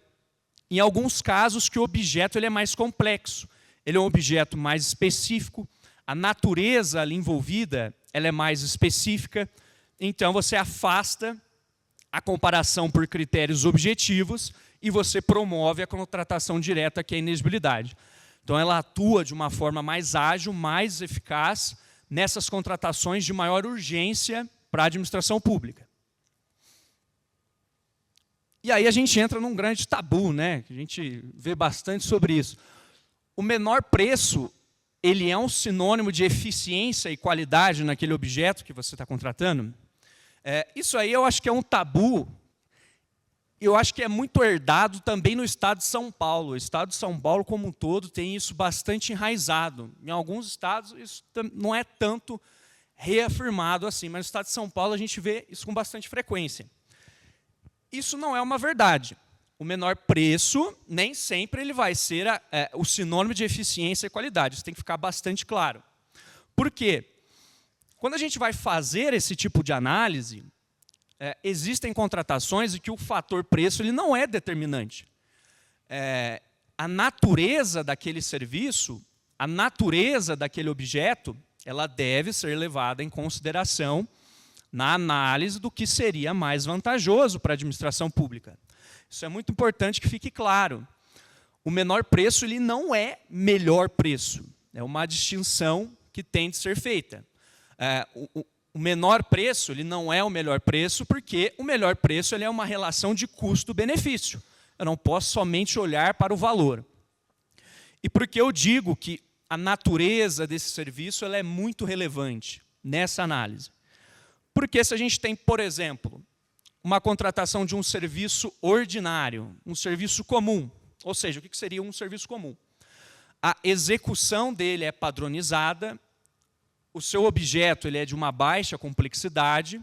Em alguns casos que o objeto ele é mais complexo, ele é um objeto mais específico, a natureza ali envolvida ela é mais específica, então você afasta a comparação por critérios objetivos e você promove a contratação direta, que é a inexigibilidade. Então, ela atua de uma forma mais ágil, mais eficaz, nessas contratações de maior urgência para a administração pública. E aí a gente entra num grande tabu, né? A gente vê bastante sobre isso. O menor preço, ele é um sinônimo de eficiência e qualidade naquele objeto que você está contratando? Isso aí eu acho que é um tabu, eu acho que é muito herdado também no estado de São Paulo. O estado de São Paulo, como um todo, tem isso bastante enraizado. Em alguns estados, isso não é tanto reafirmado assim, mas no estado de São Paulo a gente vê isso com bastante frequência. Isso não é uma verdade. O menor preço, nem sempre ele vai ser o sinônimo de eficiência e qualidade. Isso tem que ficar bastante claro. Por quê? Quando a gente vai fazer esse tipo de análise, existem contratações em que o fator preço ele não é determinante. A natureza daquele serviço, a natureza daquele objeto, ela deve ser levada em consideração na análise do que seria mais vantajoso para a administração pública. Isso é muito importante que fique claro. O menor preço ele não é melhor preço. É uma distinção que tem de ser feita. O menor preço ele não é o melhor preço, porque o melhor preço ele é uma relação de custo-benefício. Eu não posso somente olhar para o valor. E por que eu digo que a natureza desse serviço ela é muito relevante nessa análise? Porque se a gente tem, por exemplo, uma contratação de um serviço ordinário, um serviço comum, ou seja, o que seria um serviço comum? A execução dele é padronizada, o seu objeto ele é de uma baixa complexidade.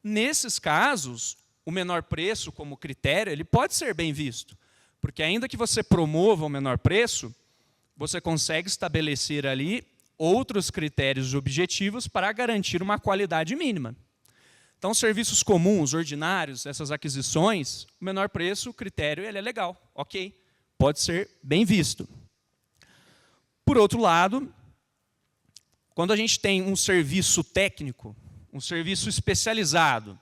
Nesses casos, o menor preço como critério ele pode ser bem visto, porque ainda que você promova o menor preço, você consegue estabelecer ali outros critérios objetivos para garantir uma qualidade mínima. Então, serviços comuns, ordinários, essas aquisições, o menor preço, o critério ele é legal, ok, pode ser bem visto. Por outro lado, quando a gente tem um serviço técnico, um serviço especializado,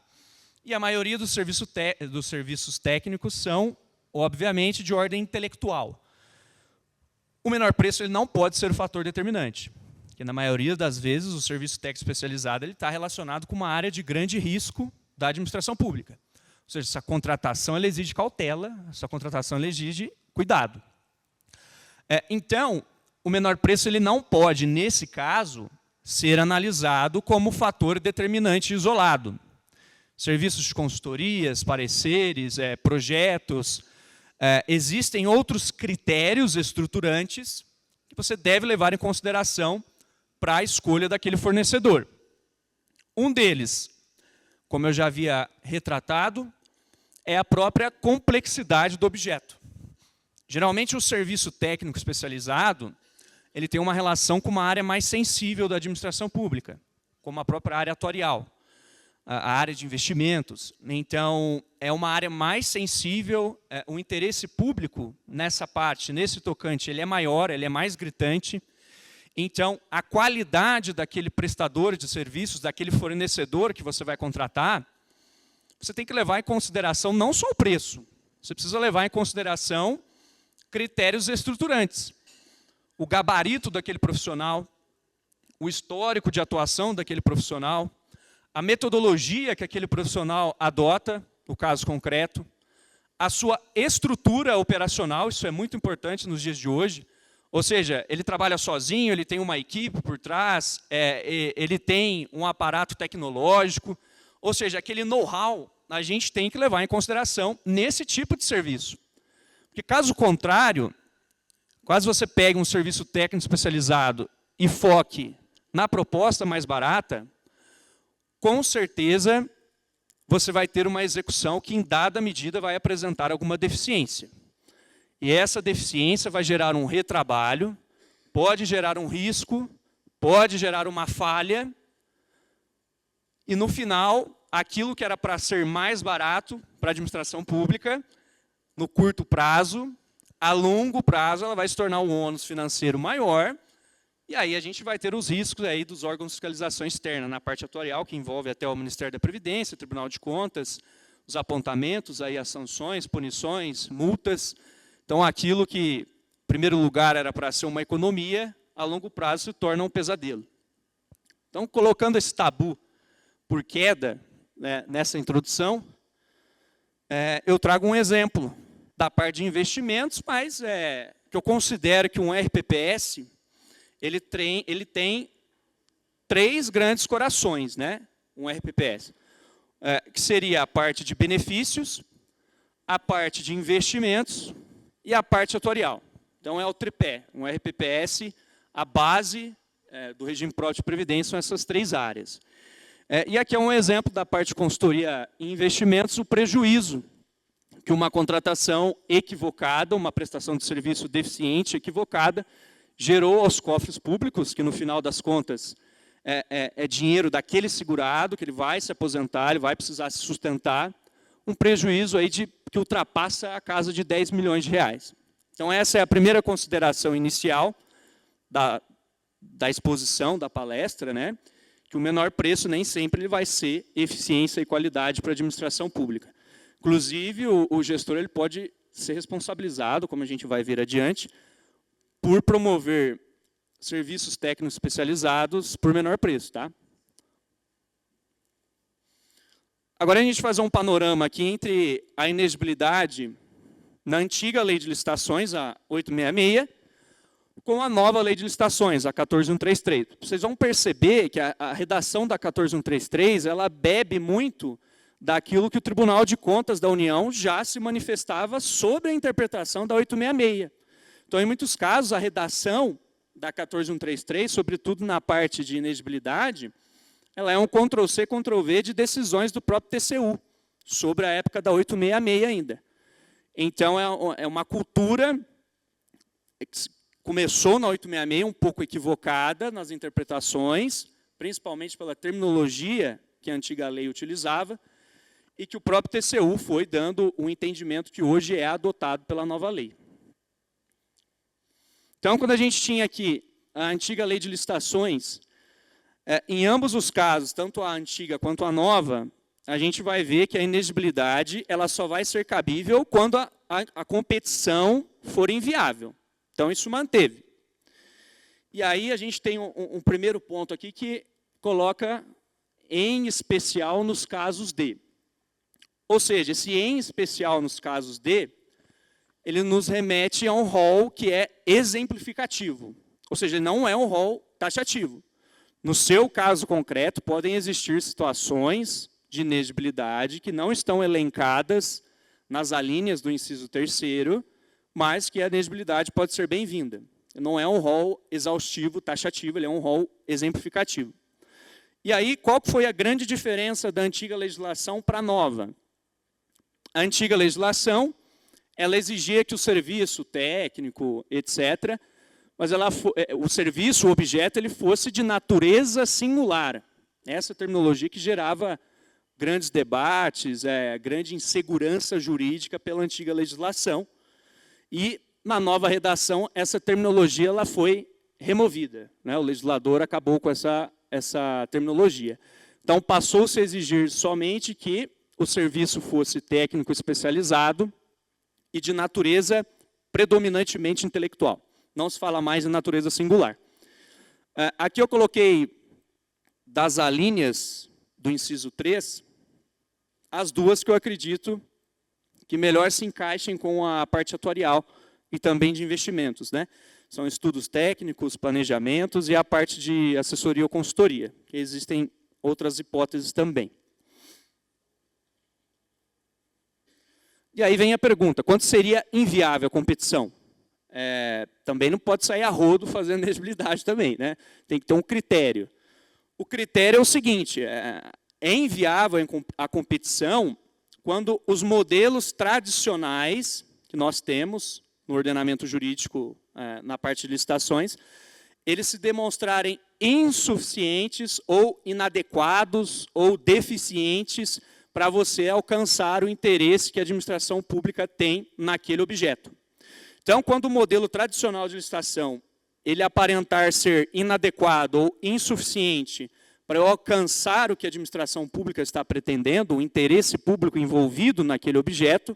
e a maioria dos serviços técnicos são, obviamente, de ordem intelectual, o menor preço ele não pode ser o fator determinante, porque na maioria das vezes o serviço técnico especializado ele está relacionado com uma área de grande risco da administração pública. Ou seja, essa contratação ela exige cautela, essa contratação ela exige cuidado. Então, o menor preço ele não pode, nesse caso, ser analisado como fator determinante isolado. Serviços de consultorias, pareceres, projetos, existem outros critérios estruturantes que você deve levar em consideração para a escolha daquele fornecedor. Um deles, como eu já havia retratado, é a própria complexidade do objeto. Geralmente, o serviço técnico especializado ele tem uma relação com uma área mais sensível da administração pública, como a própria área atuarial, a área de investimentos. Então, é uma área mais sensível, o interesse público nessa parte, nesse tocante, ele é maior, ele é mais gritante. Então, a qualidade daquele prestador de serviços, daquele fornecedor que você vai contratar, você tem que levar em consideração não só o preço, você precisa levar em consideração critérios estruturantes. o gabarito daquele profissional, o histórico de atuação daquele profissional, a metodologia que aquele profissional adota, no caso concreto, a sua estrutura operacional, isso é muito importante nos dias de hoje, ou seja, ele trabalha sozinho, ele tem uma equipe por trás, ele tem um aparato tecnológico, ou seja, aquele know-how a gente tem que levar em consideração nesse tipo de serviço. Porque caso contrário, caso você pegue um serviço técnico especializado e foque na proposta mais barata, com certeza você vai ter uma execução que, em dada medida, vai apresentar alguma deficiência. E essa deficiência vai gerar um retrabalho, pode gerar um risco, pode gerar uma falha, e, no final, aquilo que era para ser mais barato para a administração pública, no curto prazo, a longo prazo, ela vai se tornar um ônus financeiro maior, e aí a gente vai ter os riscos aí dos órgãos de fiscalização externa, na parte atuarial, que envolve até o Ministério da Previdência, o Tribunal de Contas, os apontamentos, aí as sanções, punições, multas. Então, aquilo que, em primeiro lugar, era para ser uma economia, a longo prazo se torna um pesadelo. Então, colocando esse tabu por queda, né, nessa introdução, eu trago um exemplo da parte de investimentos, mas que eu considero que um RPPS ele tem 3 grandes corações, né? Um RPPS, que seria a parte de benefícios, a parte de investimentos e a parte atuarial. Então, é o tripé. Um RPPS, a base do regime próprio de previdência são essas 3 áreas. E aqui é um exemplo da parte de consultoria e investimentos, o prejuízo que uma contratação equivocada, uma prestação de serviço deficiente, equivocada, gerou aos cofres públicos, que no final das contas é dinheiro daquele segurado, que ele vai se aposentar, ele vai precisar se sustentar, um prejuízo aí que ultrapassa a casa de 10 milhões de reais. Então, essa é a primeira consideração inicial da exposição, da palestra, né? Que o menor preço nem sempre ele vai ser eficiência e qualidade para a administração pública. Inclusive, o gestor ele pode ser responsabilizado, como a gente vai ver adiante, por promover serviços técnicos especializados por menor preço. Tá? Agora, a gente faz um panorama aqui entre a inexigibilidade na antiga lei de licitações, a 866, com a nova lei de licitações, a 14133. Vocês vão perceber que a redação da 14133 ela bebe muito daquilo que o Tribunal de Contas da União já se manifestava sobre a interpretação da 866. Então, em muitos casos, a redação da 14133, sobretudo na parte de inexigibilidade, ela é um Ctrl-C, Ctrl-V de decisões do próprio TCU, sobre a época da 866 ainda. Então, é uma cultura que começou na 866 um pouco equivocada nas interpretações, principalmente pela terminologia que a antiga lei utilizava, e que o próprio TCU foi dando um entendimento que hoje é adotado pela nova lei. Então, quando a gente tinha aqui a antiga lei de licitações, em ambos os casos, tanto a antiga quanto a nova, a gente vai ver que a inexigibilidade ela só vai ser cabível quando a competição for inviável. Então, isso manteve. E aí a gente tem um primeiro ponto aqui que coloca em especial nos casos de. Ou seja, esse em especial nos casos de, ele nos remete a um rol que é exemplificativo. Ou seja, não é um rol taxativo. No seu caso concreto, podem existir situações de inexigibilidade que não estão elencadas nas alíneas do inciso 3º, mas que a inexigibilidade pode ser bem-vinda. Não é um rol exaustivo, taxativo, ele é um rol exemplificativo. E aí, qual foi a grande diferença da antiga legislação para a nova? A antiga legislação, ela exigia que o serviço técnico, etc., mas o serviço, o objeto, ele fosse de natureza singular. Essa terminologia que gerava grandes debates, grande insegurança jurídica pela antiga legislação. E, na nova redação, essa terminologia ela foi removida. Né? O legislador acabou com essa terminologia. Então, passou-se a exigir somente que o serviço fosse técnico especializado e de natureza predominantemente intelectual. não se fala mais em natureza singular. Aqui eu coloquei das alíneas do inciso 3, as duas que eu acredito que melhor se encaixem com a parte atuarial e também de investimentos, né? São estudos técnicos, planejamentos e a parte de assessoria ou consultoria, que existem outras hipóteses também. E aí vem a pergunta, quanto seria inviável a competição? Também não pode sair a rodo fazendo elegibilidade também, né? Tem que ter um critério. O critério é o seguinte, é inviável a competição quando os modelos tradicionais que nós temos no ordenamento jurídico, na parte de licitações, eles se demonstrarem insuficientes ou inadequados ou deficientes para você alcançar o interesse que a administração pública tem naquele objeto. Então, quando o modelo tradicional de licitação ele aparentar ser inadequado ou insuficiente para eu alcançar o que a administração pública está pretendendo, o interesse público envolvido naquele objeto,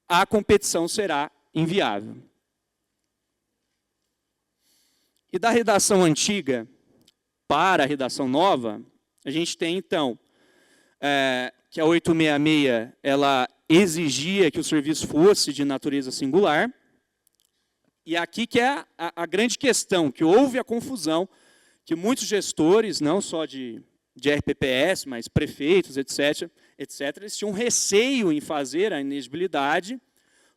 a competição será inviável. E da redação antiga para a redação nova, a gente tem, então, que a 866 ela exigia que o serviço fosse de natureza singular, e aqui que é a grande questão, que houve a confusão, que muitos gestores, não só de RPPS, mas prefeitos, etc., eles tinham receio em fazer a inexigibilidade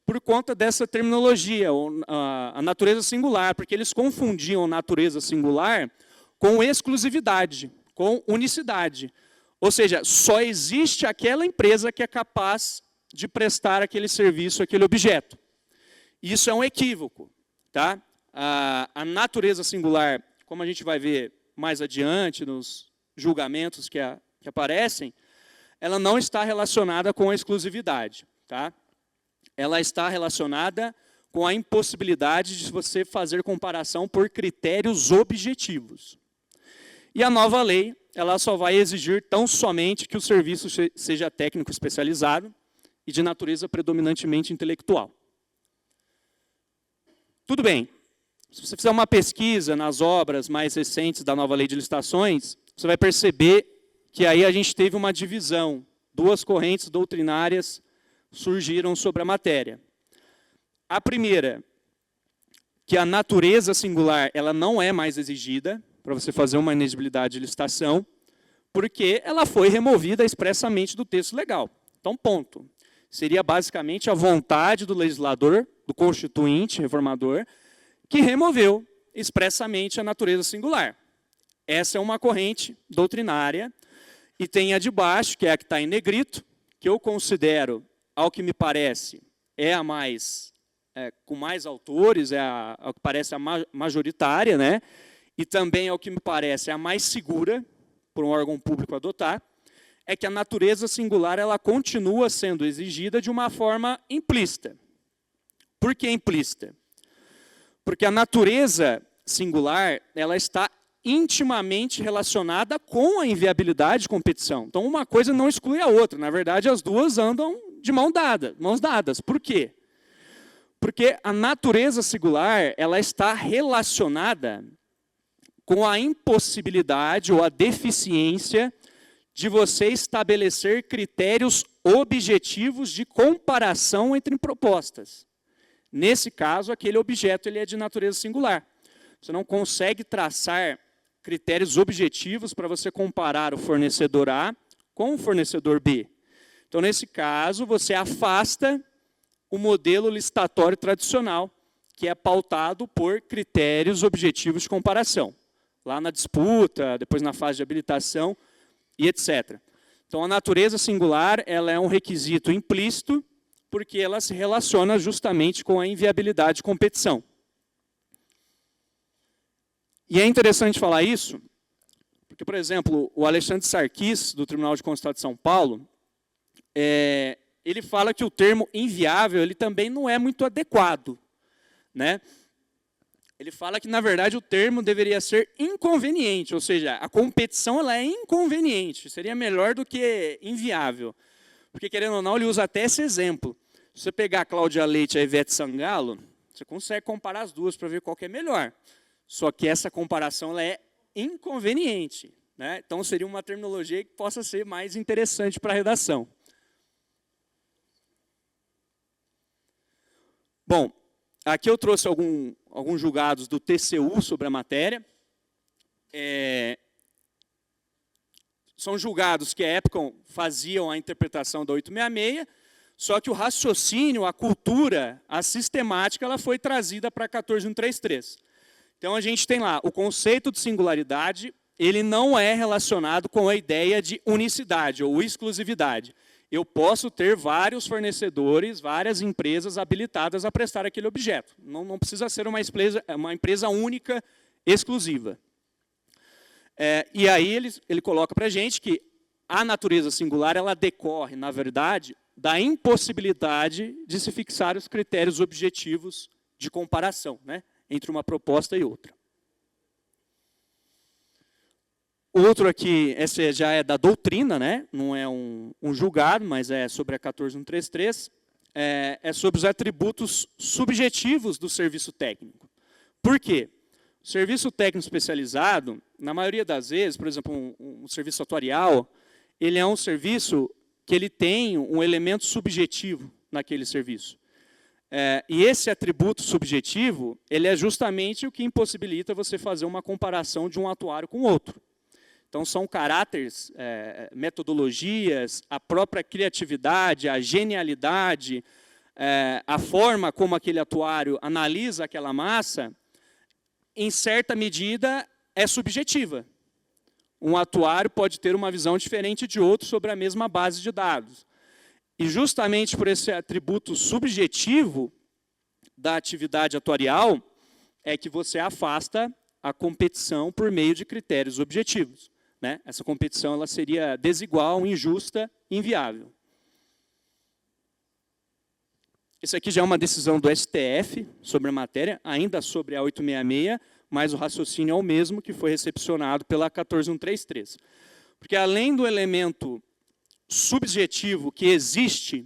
por conta dessa terminologia, a natureza singular, porque eles confundiam natureza singular com exclusividade, com unicidade. Ou seja, só existe aquela empresa que é capaz de prestar aquele serviço, aquele objeto. Isso é um equívoco. Tá? A natureza singular, como a gente vai ver mais adiante nos julgamentos que aparecem, ela não está relacionada com a exclusividade. Tá? Ela está relacionada com a impossibilidade de você fazer comparação por critérios objetivos. E a nova lei, ela só vai exigir tão somente que o serviço seja técnico especializado e de natureza predominantemente intelectual. Tudo bem, se você fizer uma pesquisa nas obras mais recentes da nova lei de licitações, você vai perceber que aí a gente teve uma divisão, duas correntes doutrinárias surgiram sobre a matéria. A primeira, que a natureza singular ela não é mais exigida para você fazer uma inexigibilidade de licitação, porque ela foi removida expressamente do texto legal. Então, ponto. Seria basicamente a vontade do legislador, do constituinte, reformador, que removeu expressamente a natureza singular. Essa é uma corrente doutrinária, e tem a de baixo, que é a que está em negrito, que eu considero, ao que me parece, é a mais, com mais autores, ao que parece a majoritária, né? E também, ao que me parece, é a mais segura, por um órgão público adotar, é que a natureza singular ela continua sendo exigida de uma forma implícita. Por que implícita? Porque a natureza singular ela está intimamente relacionada com a inviabilidade de competição. Então, uma coisa não exclui a outra. Na verdade, as duas andam de mãos dadas. Por quê? Porque a natureza singular ela está relacionada com a impossibilidade ou a deficiência de você estabelecer critérios objetivos de comparação entre propostas. Nesse caso, aquele objeto ele é de natureza singular. Você não consegue traçar critérios objetivos para você comparar o fornecedor A com o fornecedor B. Então, nesse caso, você afasta o modelo licitatório tradicional, que é pautado por critérios objetivos de comparação. Lá na disputa, depois na fase de habilitação, e etc. Então, a natureza singular ela é um requisito implícito, porque ela se relaciona justamente com a inviabilidade de competição. E é interessante falar isso, porque, por exemplo, o Alexandre Sarkis, do Tribunal de Contas do Estado de São Paulo, ele fala que o termo inviável ele também não é muito adequado. Né? Ele fala que, na verdade, o termo deveria ser inconveniente, ou seja, a competição ela é inconveniente, seria melhor do que inviável. Porque, querendo ou não, ele usa até esse exemplo. Se você pegar a Cláudia Leite e a Ivete Sangalo, Você consegue comparar as duas para ver qual que é melhor. Só que essa comparação ela é inconveniente, né? Então, seria uma terminologia que possa ser mais interessante para a redação. Bom, aqui eu trouxe alguns julgados do TCU sobre a matéria. São julgados que, à época, faziam a interpretação da 866, só que o raciocínio, a cultura, a sistemática, ela foi trazida para 14133. Então, a gente tem lá o conceito de singularidade, ele não é relacionado com a ideia de unicidade ou exclusividade. Eu posso ter vários fornecedores, várias empresas habilitadas a prestar aquele objeto. Não precisa ser uma empresa única, exclusiva. E aí ele coloca para a gente que a natureza singular ela decorre, na verdade, da impossibilidade de se fixar os critérios objetivos de comparação, né, entre uma proposta e outra. Outro aqui, esse já é da doutrina, né? Não é um julgado, mas é sobre a 14133, é sobre os atributos subjetivos do serviço técnico. Por quê? O serviço técnico especializado, na maioria das vezes, por exemplo, um serviço atuarial, ele é um serviço que ele tem um elemento subjetivo naquele serviço. E esse atributo subjetivo, ele é justamente o que impossibilita você fazer uma comparação de um atuário com outro. Então, são caráteres, metodologias, a própria criatividade, a genialidade, a forma como aquele atuário analisa aquela massa, em certa medida, é subjetiva. Um atuário pode ter uma visão diferente de outro sobre a mesma base de dados. E justamente por esse atributo subjetivo da atividade atuarial, é que você afasta a competição por meio de critérios objetivos, né? Essa competição ela seria desigual, injusta, inviável. Isso aqui já é uma decisão do STF sobre a matéria, ainda sobre a 866, mas o raciocínio é o mesmo que foi recepcionado pela 14133. Porque além do elemento subjetivo que existe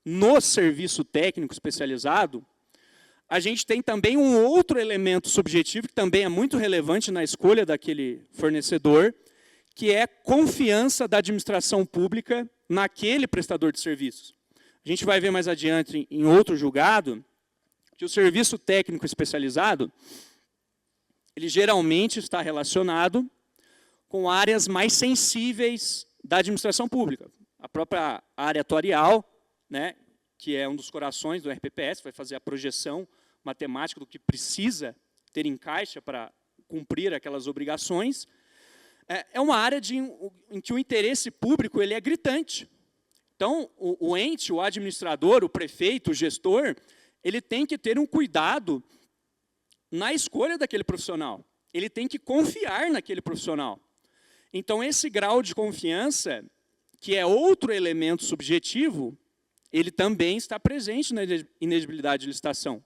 no serviço técnico especializado, a gente tem também um outro elemento subjetivo que também é muito relevante na escolha daquele fornecedor, que é confiança da administração pública naquele prestador de serviços. A gente vai ver mais adiante em outro julgado que o serviço técnico especializado, ele geralmente está relacionado com áreas mais sensíveis da administração pública. A própria área atuarial, né, que é um dos corações do RPPS, vai fazer a projeção matemática do que precisa ter em caixa para cumprir aquelas obrigações, é uma área em que o interesse público ele é gritante. Então, o ente, o administrador, o prefeito, o gestor, ele tem que ter um cuidado na escolha daquele profissional. Ele tem que confiar naquele profissional. Então, esse grau de confiança, que é outro elemento subjetivo, ele também está presente na inexigibilidade de licitação.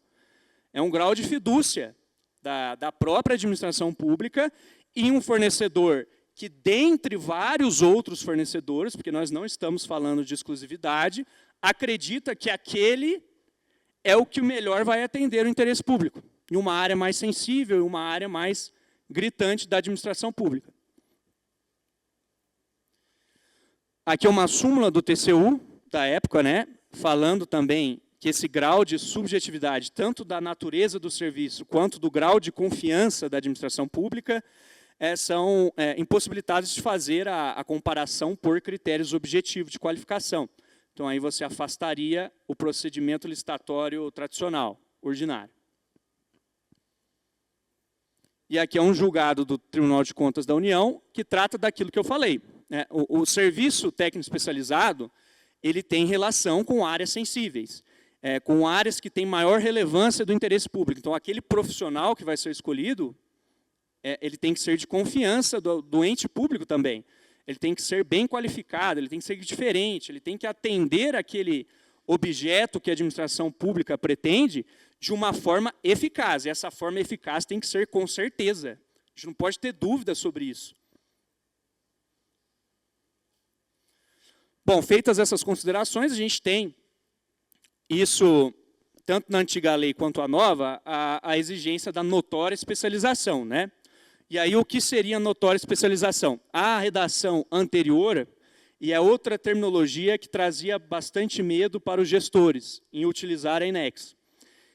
É um grau de fidúcia da própria administração pública em um fornecedor que, dentre vários outros fornecedores, porque nós não estamos falando de exclusividade, acredita que aquele é o que melhor vai atender o interesse público, em uma área mais sensível, em uma área mais gritante da administração pública. Aqui é uma súmula do TCU, da época, né, falando também que esse grau de subjetividade, tanto da natureza do serviço, quanto do grau de confiança da administração pública, são impossibilitados de fazer a comparação por critérios objetivos de qualificação. Então, aí você afastaria o procedimento licitatório tradicional, ordinário. E aqui é um julgado do Tribunal de Contas da União, que trata daquilo que eu falei. O serviço técnico especializado, ele tem relação com áreas sensíveis, com áreas que têm maior relevância do interesse público. Então, aquele profissional que vai ser escolhido, ele tem que ser de confiança do ente público também. Ele tem que ser bem qualificado, ele tem que ser diferente, ele tem que atender aquele objeto que a administração pública pretende de uma forma eficaz. E essa forma eficaz tem que ser com certeza. A gente não pode ter dúvida sobre isso. Bom, feitas essas considerações, a gente tem isso tanto na antiga lei quanto a nova, a exigência da notória especialização, né? E aí, o que seria notória especialização? A redação anterior e é outra terminologia que trazia bastante medo para os gestores em utilizar a INEX,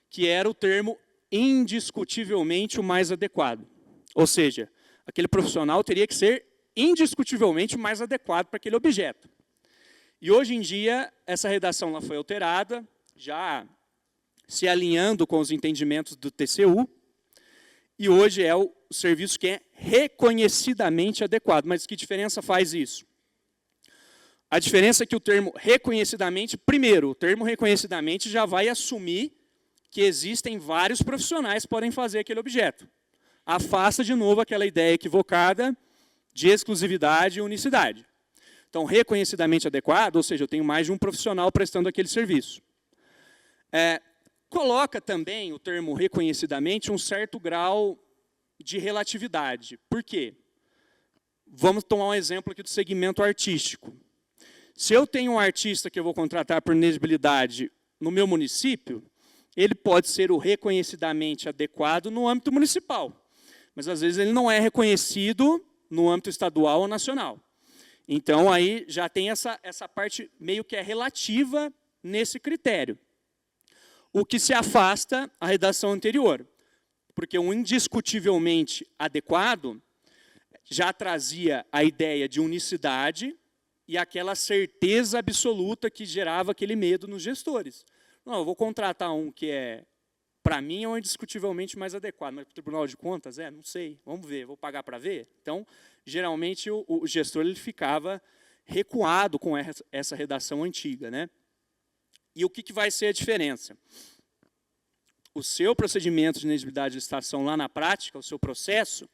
que era o termo indiscutivelmente o mais adequado. Ou seja, aquele profissional teria que ser indiscutivelmente o mais adequado para aquele objeto. E hoje em dia, essa redação ela foi alterada, já se alinhando com os entendimentos do TCU, e hoje é o serviço que é reconhecidamente adequado. Mas que diferença faz isso? A diferença é que o termo reconhecidamente, primeiro, o termo reconhecidamente já vai assumir que existem vários profissionais que podem fazer aquele objeto. Afasta de novo aquela ideia equivocada de exclusividade e unicidade. Então, reconhecidamente adequado, ou seja, eu tenho mais de um profissional prestando aquele serviço. Coloca também o termo reconhecidamente um certo grau de relatividade. Por quê? Vamos tomar um exemplo aqui do segmento artístico. Se eu tenho um artista que eu vou contratar por inexigibilidade no meu município, ele pode ser o reconhecidamente adequado no âmbito municipal. Mas, às vezes, ele não é reconhecido no âmbito estadual ou nacional. Então, aí já tem essa parte meio que é relativa nesse critério. O que se afasta a redação anterior. Porque o indiscutivelmente adequado já trazia a ideia de unicidade e aquela certeza absoluta que gerava aquele medo nos gestores. Não, eu vou contratar um que para mim, é um indiscutivelmente mais adequado, mas para o Tribunal de Contas, não sei, vamos ver, vou pagar para ver. Então, geralmente, o gestor ele ficava recuado com essa redação antiga, né? E o que vai ser a diferença? O seu procedimento de inexigibilidade de licitação lá na prática, o seu processo,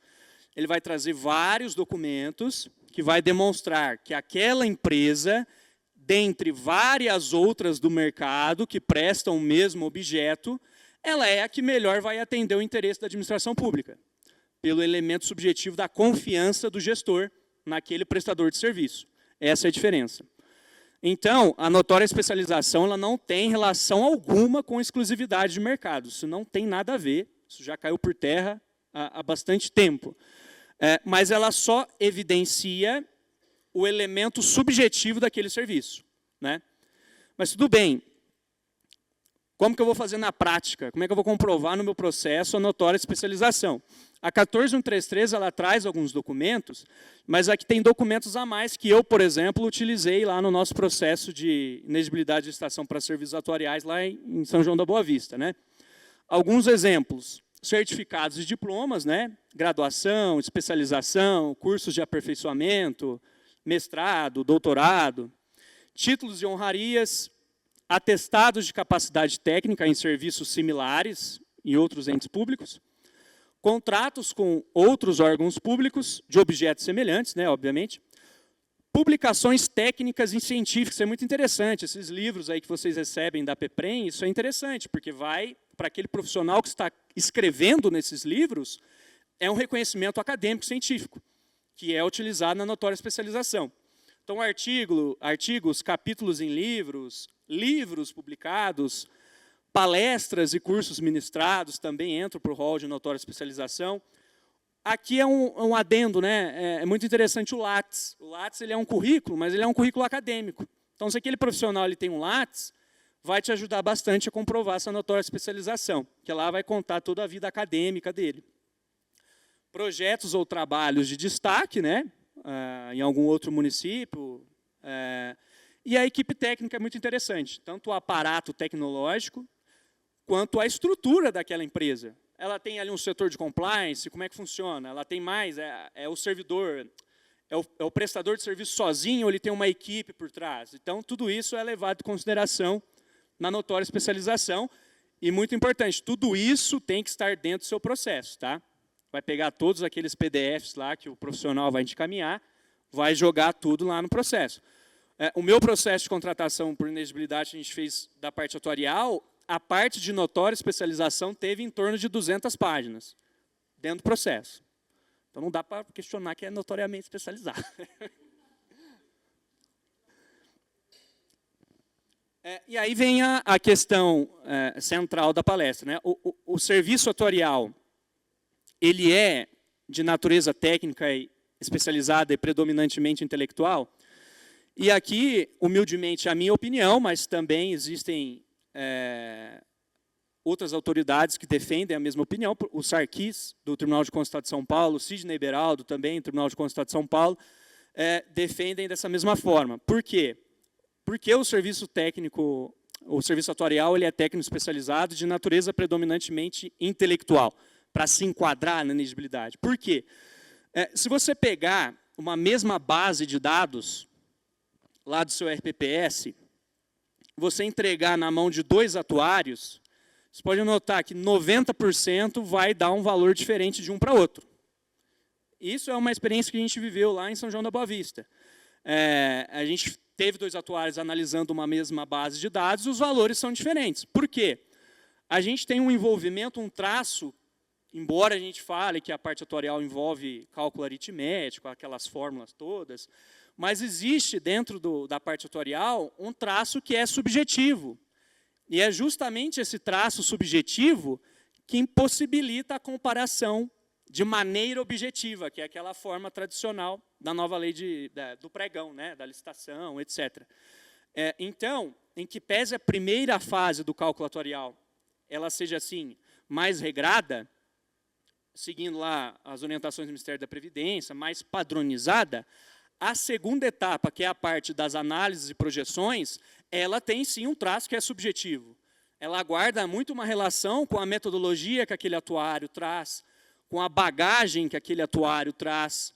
ele vai trazer vários documentos que vai demonstrar que aquela empresa, dentre várias outras do mercado que prestam o mesmo objeto, ela é a que melhor vai atender o interesse da administração pública, pelo elemento subjetivo da confiança do gestor naquele prestador de serviço. Essa é a diferença. Então, a notória especialização ela não tem relação alguma com exclusividade de mercado. Isso não tem nada a ver, isso já caiu por terra há bastante tempo. Mas ela só evidencia o elemento subjetivo daquele serviço, né? Mas tudo bem. Como que eu vou fazer na prática? Como é que eu vou comprovar no meu processo a notória especialização? A 14133 ela traz alguns documentos, mas aqui tem documentos a mais que eu, por exemplo, utilizei lá no nosso processo de inexigibilidade de licitação para serviços atuariais lá em São João da Boa Vista, né? Alguns exemplos: certificados e diplomas, né? Graduação, especialização, cursos de aperfeiçoamento, mestrado, doutorado, títulos de honrarias, atestados de capacidade técnica em serviços similares em outros entes públicos, contratos com outros órgãos públicos de objetos semelhantes, né, obviamente, publicações técnicas e científicas, isso é muito interessante, esses livros aí que vocês recebem da PEPREM, isso é interessante, porque vai para aquele profissional que está escrevendo nesses livros, é um reconhecimento acadêmico científico, que é utilizado na notória especialização. Então, artigos, capítulos em livros, livros publicados, palestras e cursos ministrados também entram para o rol de notória especialização. Aqui é um adendo, né? É muito interessante o LATS. O LATS ele é um currículo, mas ele é um currículo acadêmico. Então, se aquele profissional ele tem um LATS, vai te ajudar bastante a comprovar essa notória especialização, que lá vai contar toda a vida acadêmica dele. Projetos ou trabalhos de destaque, né? Em algum outro município. E a equipe técnica é muito interessante, tanto o aparato tecnológico, quanto a estrutura daquela empresa. Ela tem ali um setor de compliance, como é que funciona? Ela tem mais, o servidor, é o prestador de serviço sozinho, ou ele tem uma equipe por trás. Então, tudo isso é levado em consideração na notória especialização. E, muito importante, tudo isso tem que estar dentro do seu processo, tá? Vai pegar todos aqueles PDFs lá que o profissional vai te encaminhar, vai jogar tudo lá no processo. O meu processo de contratação por inexigibilidade que a gente fez da parte atuarial, a parte de notória especialização teve em torno de 200 páginas dentro do processo. Então, não dá para questionar que é notoriamente especializado. E aí vem a questão central da palestra, né? O serviço atuarial, ele é de natureza técnica e especializada e predominantemente intelectual. E aqui, humildemente, a minha opinião, mas também existem outras autoridades que defendem a mesma opinião. O Sarkis, do Tribunal de Contas de São Paulo, o Sidney Beraldo, também do Tribunal de Contas de São Paulo, defendem dessa mesma forma. Por quê? Porque o serviço técnico, o serviço atuarial, ele é técnico especializado de natureza predominantemente intelectual, para se enquadrar na inegibilidade. Por quê? Se você pegar uma mesma base de dados lá do seu RPPS, você entregar na mão de 2 atuários, você pode notar que 90% vai dar um valor diferente de um para outro. Isso é uma experiência que a gente viveu lá em São João da Boa Vista. A gente teve 2 atuários analisando uma mesma base de dados, e os valores são diferentes. Por quê? A gente tem um envolvimento, um traço, embora a gente fale que a parte atuarial envolve cálculo aritmético, aquelas fórmulas todas, mas existe dentro da parte atuarial um traço que é subjetivo. E é justamente esse traço subjetivo que impossibilita a comparação de maneira objetiva, que é aquela forma tradicional da nova lei do pregão, né, da licitação, etc. Então, em que pese a primeira fase do cálculo atuarial, ela seja assim, mais regrada, seguindo lá as orientações do Ministério da Previdência, mais padronizada, a segunda etapa, que é a parte das análises e projeções, ela tem sim um traço que é subjetivo. Ela guarda muito uma relação com a metodologia que aquele atuário traz, com a bagagem que aquele atuário traz,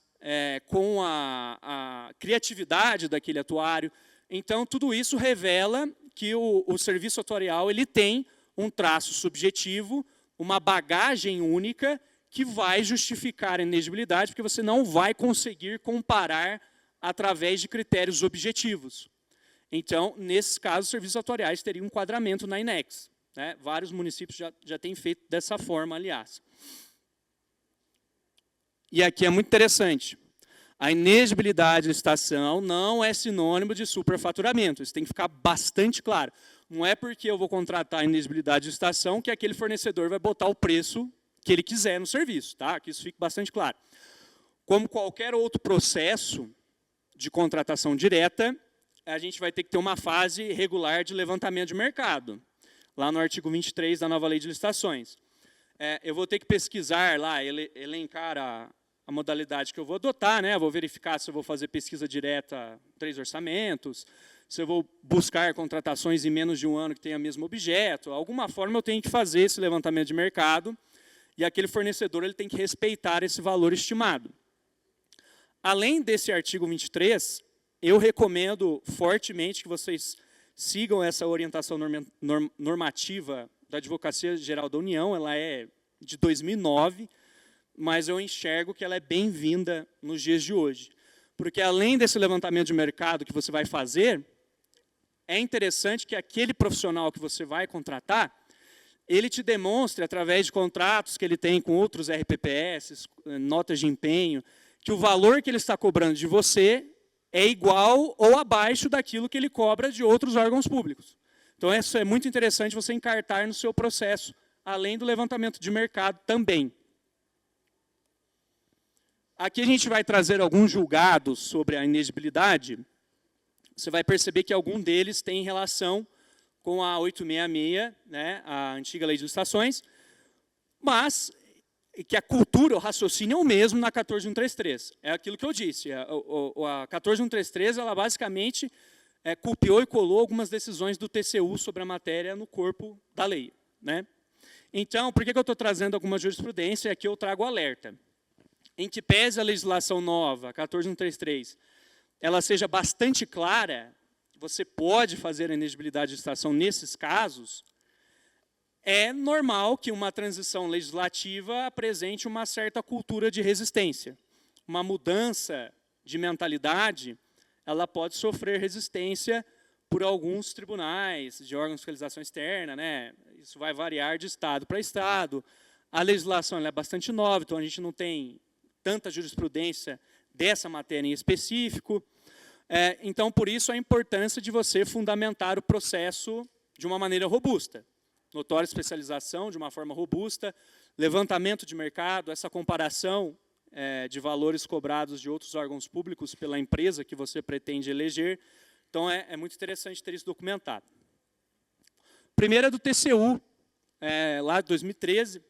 com a criatividade daquele atuário. Então, tudo isso revela que o serviço atuarial ele tem um traço subjetivo, uma bagagem única, que vai justificar a inegibilidade, porque você não vai conseguir comparar através de critérios objetivos. Então, nesses casos, os serviços atuariais teriam um enquadramento na INEX. Né? Vários municípios já têm feito dessa forma, aliás. E aqui é muito interessante. A inegibilidade de licitação não é sinônimo de superfaturamento. Isso tem que ficar bastante claro. Não é porque eu vou contratar a inegibilidade de licitação que aquele fornecedor vai botar o preço que ele quiser no serviço. Tá? Que isso fique bastante claro. Como qualquer outro processo de contratação direta, a gente vai ter que ter uma fase regular de levantamento de mercado, lá no artigo 23 da nova lei de licitações. Eu vou ter que pesquisar lá, elencar a modalidade que eu vou adotar, né? Vou verificar se eu vou fazer pesquisa direta 3 orçamentos, se eu vou buscar contratações em menos de um ano que tenham o mesmo objeto. Alguma forma eu tenho que fazer esse levantamento de mercado e aquele fornecedor ele tem que respeitar esse valor estimado. Além desse artigo 23, eu recomendo fortemente que vocês sigam essa orientação normativa da Advocacia Geral da União. Ela é de 2009, mas eu enxergo que ela é bem-vinda nos dias de hoje. Porque, além desse levantamento de mercado que você vai fazer, é interessante que aquele profissional que você vai contratar, ele te demonstre, através de contratos que ele tem com outros RPPS, notas de empenho, que o valor que ele está cobrando de você é igual ou abaixo daquilo que ele cobra de outros órgãos públicos. Então, isso é muito interessante você encartar no seu processo, além do levantamento de mercado também. Aqui a gente vai trazer alguns julgados sobre a inegibilidade. Você vai perceber que algum deles tem relação com a 866, né, a antiga lei de licitações, mas que a cultura, o raciocínio é o mesmo na 14133. É aquilo que eu disse. A 14133, ela basicamente copiou e colou algumas decisões do TCU sobre a matéria no corpo da lei. Né? Então, por que eu estou trazendo alguma jurisprudência? Aqui eu trago alerta. Em que pese a legislação nova, a 14133, ela seja bastante clara, você pode fazer a inegibilidade de licitação nesses casos, é normal que uma transição legislativa apresente uma certa cultura de resistência. Uma mudança de mentalidade, ela pode sofrer resistência por alguns tribunais, de órgãos de fiscalização externa, né? Isso vai variar de estado para estado. A legislação ela é bastante nova, então a gente não tem tanta jurisprudência dessa matéria em específico. Então, por isso, a importância de você fundamentar o processo de uma maneira robusta. Notória especialização de uma forma robusta, levantamento de mercado, essa comparação de valores cobrados de outros órgãos públicos pela empresa que você pretende eleger. Então, é muito interessante ter isso documentado. Primeiro é do TCU, lá de 2013,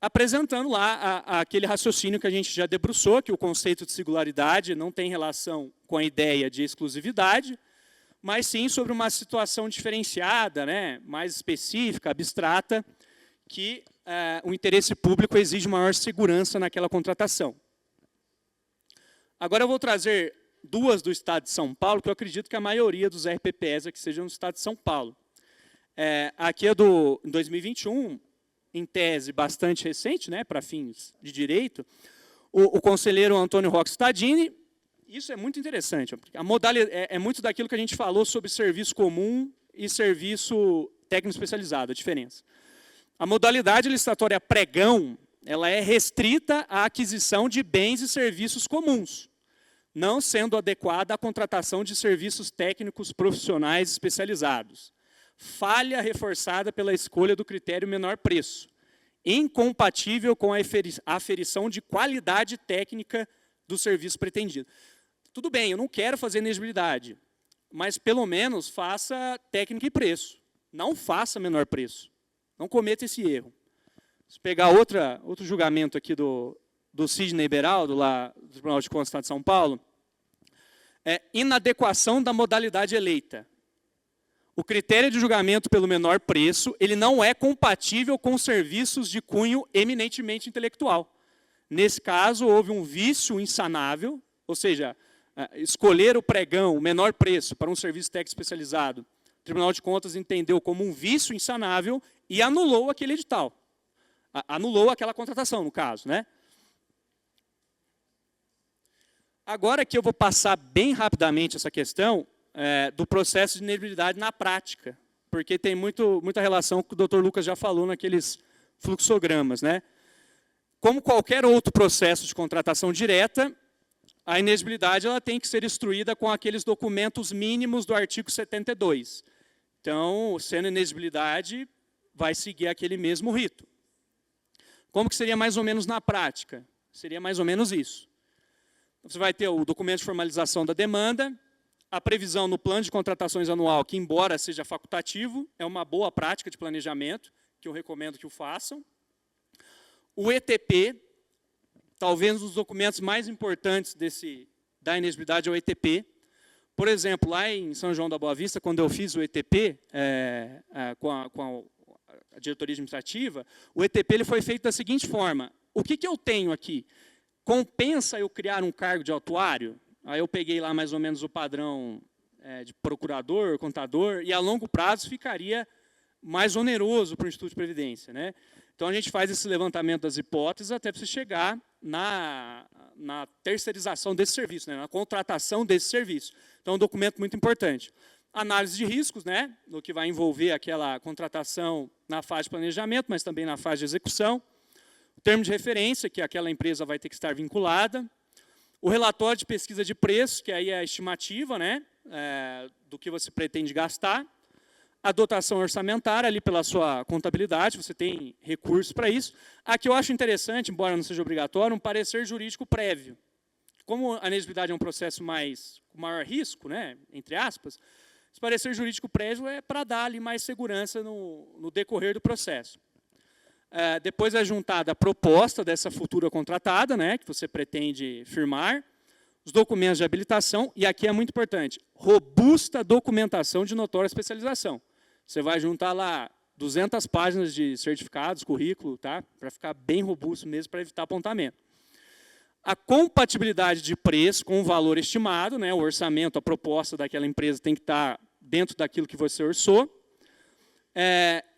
apresentando lá aquele raciocínio que a gente já debruçou, que o conceito de singularidade não tem relação com a ideia de exclusividade, mas sim sobre uma situação diferenciada, né, mais específica, abstrata, que o interesse público exige maior segurança naquela contratação. Agora eu vou trazer duas do Estado de São Paulo, que eu acredito que a maioria dos RPPs aqui sejam do Estado de São Paulo. Aqui é do 2021, em tese bastante recente, né, para fins de direito, o conselheiro Antônio Roque Stadini. Isso é muito interessante, porque a modalidade é muito daquilo que a gente falou sobre serviço comum e serviço técnico especializado, a diferença. A modalidade licitatória pregão, ela é restrita à aquisição de bens e serviços comuns, não sendo adequada à contratação de serviços técnicos profissionais especializados. Falha reforçada pela escolha do critério menor preço, incompatível com a aferição de qualidade técnica do serviço pretendido. Tudo bem, eu não quero fazer inexigibilidade, mas pelo menos faça técnica e preço. Não faça menor preço. Não cometa esse erro. Se pegar outro julgamento aqui do Sidney Beraldo, lá do Tribunal de Contas do Estado de São Paulo, inadequação da modalidade eleita. O critério de julgamento pelo menor preço, ele não é compatível com serviços de cunho eminentemente intelectual. Nesse caso, houve um vício insanável, ou seja, escolher o pregão, o menor preço, para um serviço técnico especializado, o Tribunal de Contas entendeu como um vício insanável e anulou aquele edital. Anulou aquela contratação, no caso, né? Agora que eu vou passar bem rapidamente essa questão do processo de inelegibilidade na prática, porque tem muita relação com o que o Dr. Lucas já falou naqueles fluxogramas, né? Como qualquer outro processo de contratação direta, a inelegibilidade ela tem que ser instruída com aqueles documentos mínimos do artigo 72. Então, sendo inelegibilidade, vai seguir aquele mesmo rito. Como que seria mais ou menos na prática? Seria mais ou menos isso. Você vai ter o documento de formalização da demanda, a previsão no plano de contratações anual, que embora seja facultativo, é uma boa prática de planejamento, que eu recomendo que o façam. O ETP, talvez um dos documentos mais importantes da inelegibilidade é o ETP. Por exemplo, lá em São João da Boa Vista, quando eu fiz o ETP com a diretoria administrativa, o ETP ele foi feito da seguinte forma: o que eu tenho aqui? Compensa eu criar um cargo de autuário? Aí eu peguei lá mais ou menos o padrão de procurador, contador, e a longo prazo ficaria mais oneroso para o Instituto de Previdência, né? Então, a gente faz esse levantamento das hipóteses até para você chegar na terceirização desse serviço, né? Na contratação desse serviço. Então, é um documento muito importante. Análise de riscos, né? No que vai envolver aquela contratação na fase de planejamento, mas também na fase de execução. O termo de referência, que aquela empresa vai ter que estar vinculada. O relatório de pesquisa de preço, que aí é a estimativa, né? Do que você pretende gastar. A dotação orçamentária, ali pela sua contabilidade, você tem recursos para isso. Aqui eu acho interessante, embora não seja obrigatório, um parecer jurídico prévio. Como a inelegibilidade é um processo com maior risco, né, entre aspas, esse parecer jurídico prévio é para dar ali mais segurança no decorrer do processo. Depois é juntada a proposta dessa futura contratada, né, que você pretende firmar, os documentos de habilitação, e aqui é muito importante, robusta documentação de notória especialização. Você vai juntar lá 200 páginas de certificados, currículo, tá? Para ficar bem robusto mesmo, para evitar apontamento. A compatibilidade de preço com o valor estimado, né? O orçamento, a proposta daquela empresa tem que estar dentro daquilo que você orçou.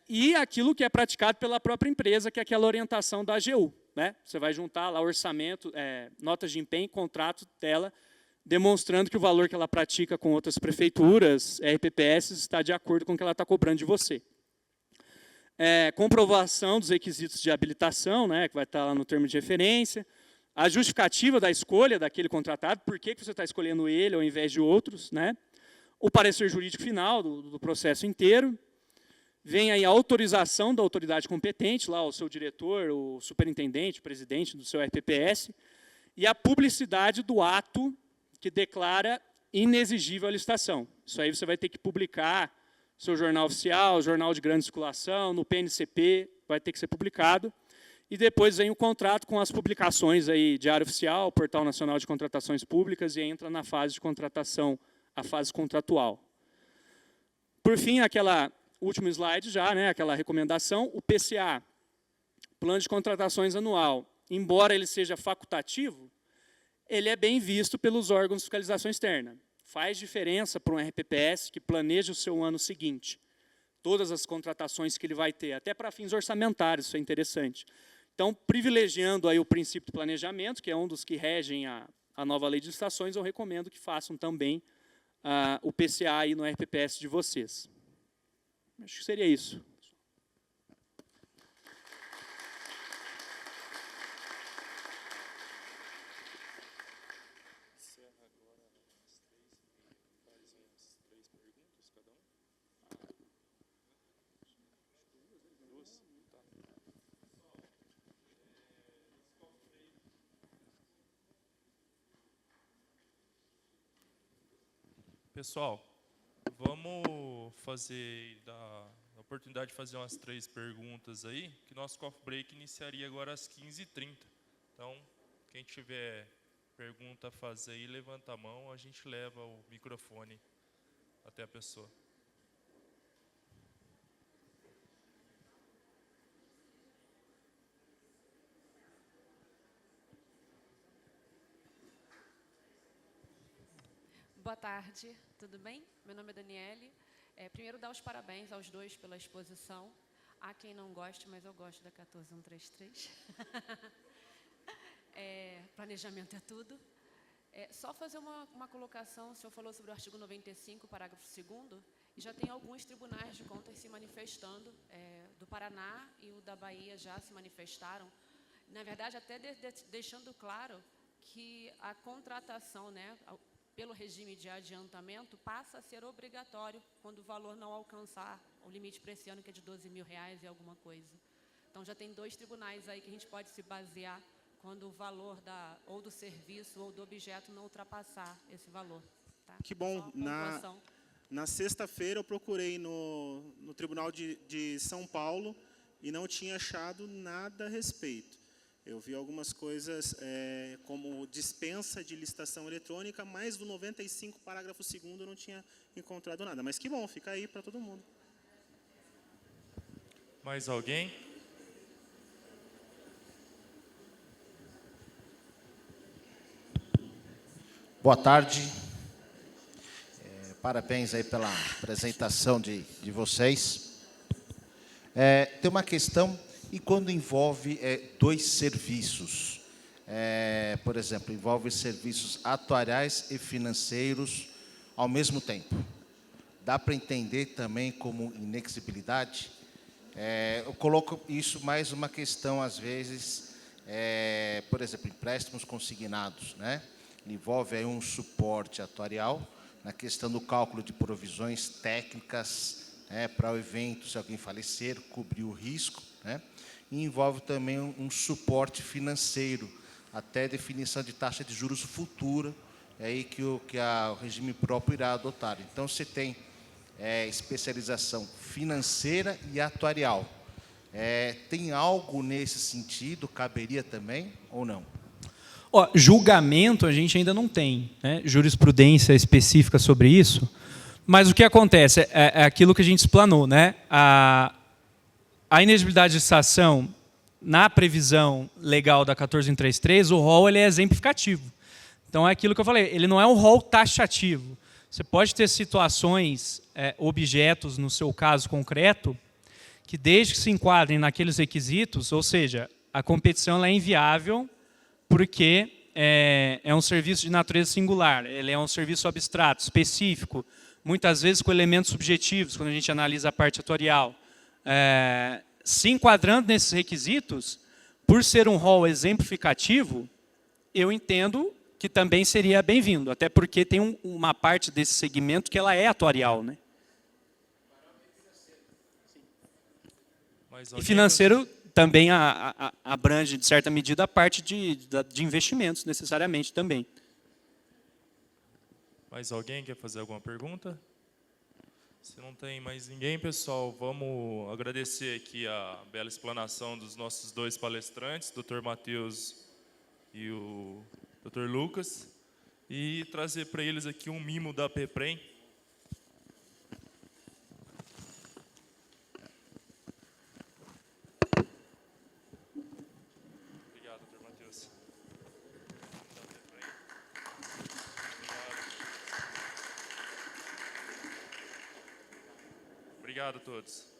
E aquilo que é praticado pela própria empresa, que é aquela orientação da AGU. Né? Você vai juntar lá orçamento, notas de empenho, contrato dela, demonstrando que o valor que ela pratica com outras prefeituras, RPPS, está de acordo com o que ela está cobrando de você. Comprovação dos requisitos de habilitação, né, que vai estar lá no termo de referência, a justificativa da escolha daquele contratado, por que você está escolhendo ele ao invés de outros, né? O parecer jurídico final do processo inteiro, vem aí a autorização da autoridade competente, lá o seu diretor, o superintendente, o presidente do seu RPPS, e a publicidade do ato que declara inexigível a licitação. Isso aí você vai ter que publicar no seu jornal oficial, jornal de grande circulação, no PNCP, vai ter que ser publicado. E depois vem o contrato com as publicações aí, Diário Oficial, Portal Nacional de Contratações Públicas, e entra na fase de contratação, a fase contratual. Por fim, aquela último slide já, né, aquela recomendação, o PCA, Plano de Contratações Anual, embora ele seja facultativo, ele é bem visto pelos órgãos de fiscalização externa. Faz diferença para um RPPS que planeja o seu ano seguinte, todas as contratações que ele vai ter, até para fins orçamentários, isso é interessante. Então, privilegiando aí o princípio do planejamento, que é um dos que regem a nova lei de licitações, eu recomendo que façam também o PCA aí no RPPS de vocês. Acho que seria isso. Pessoal, vamos fazer a oportunidade de fazer umas 3 perguntas aí, que nosso coffee break iniciaria agora às 15h30. Então, quem tiver pergunta a fazer aí, levanta a mão, a gente leva o microfone até a pessoa. Boa tarde, tudo bem? Meu nome é Daniele. Primeiro, dar os parabéns aos dois pela exposição. Há quem não goste, mas eu gosto da 14133. Planejamento é tudo. Só fazer uma colocação, o senhor falou sobre o artigo 95, parágrafo 2º, e já tem alguns tribunais de contas se manifestando, do Paraná e o da Bahia já se manifestaram, na verdade até deixando claro que a contratação, né, pelo regime de adiantamento, passa a ser obrigatório quando o valor não alcançar o limite para esse ano, que é de R$12.000 e alguma coisa. Então, já tem 2 tribunais aí que a gente pode se basear quando o valor ou do serviço ou do objeto não ultrapassar esse valor. Tá? Que bom. Na sexta-feira eu procurei no Tribunal de São Paulo e não tinha achado nada a respeito. Eu vi algumas coisas como dispensa de licitação eletrônica, mas do 95, parágrafo 2º, eu não tinha encontrado nada. Mas que bom, fica aí para todo mundo. Mais alguém? Boa tarde. Parabéns aí pela apresentação de vocês. Tem uma questão, e quando envolve 2 serviços, por exemplo, envolve serviços atuariais e financeiros ao mesmo tempo. Dá para entender também como inexigibilidade? Eu coloco isso mais uma questão, às vezes, por exemplo, empréstimos consignados, né? Envolve aí um suporte atuarial na questão do cálculo de provisões técnicas, para o evento, se alguém falecer, cobrir o risco, né? E envolve também um suporte financeiro, até definição de taxa de juros futura, aí que o regime próprio irá adotar. Então, você tem especialização financeira e atuarial. Tem algo nesse sentido, caberia também ou não? Julgamento a gente ainda não tem, né? Jurisprudência específica sobre isso, mas o que acontece é aquilo que a gente explanou, né? A inexigibilidade de licitação, na previsão legal da 14133, o rol ele é exemplificativo. Então, é aquilo que eu falei, ele não é um rol taxativo. Você pode ter situações, objetos, no seu caso concreto, que desde que se enquadrem naqueles requisitos, ou seja, a competição ela é inviável porque é um serviço de natureza singular, ele é um serviço abstrato, específico, muitas vezes com elementos subjetivos, quando a gente analisa a parte atuarial. Se enquadrando nesses requisitos, por ser um rol exemplificativo, eu entendo que também seria bem-vindo, até porque tem uma parte desse segmento que ela é atuarial, né? Mais E alguém? financeiro também abrange, de certa medida, a parte de investimentos, necessariamente, também. Mais alguém quer fazer alguma pergunta? Se não tem mais ninguém, pessoal, vamos agradecer aqui a bela explanação dos nossos dois palestrantes, Dr. Matheus e o Dr. Lucas, e trazer para eles aqui um mimo da PEPREM. Obrigado, Dr. Matheus. Obrigado a todos.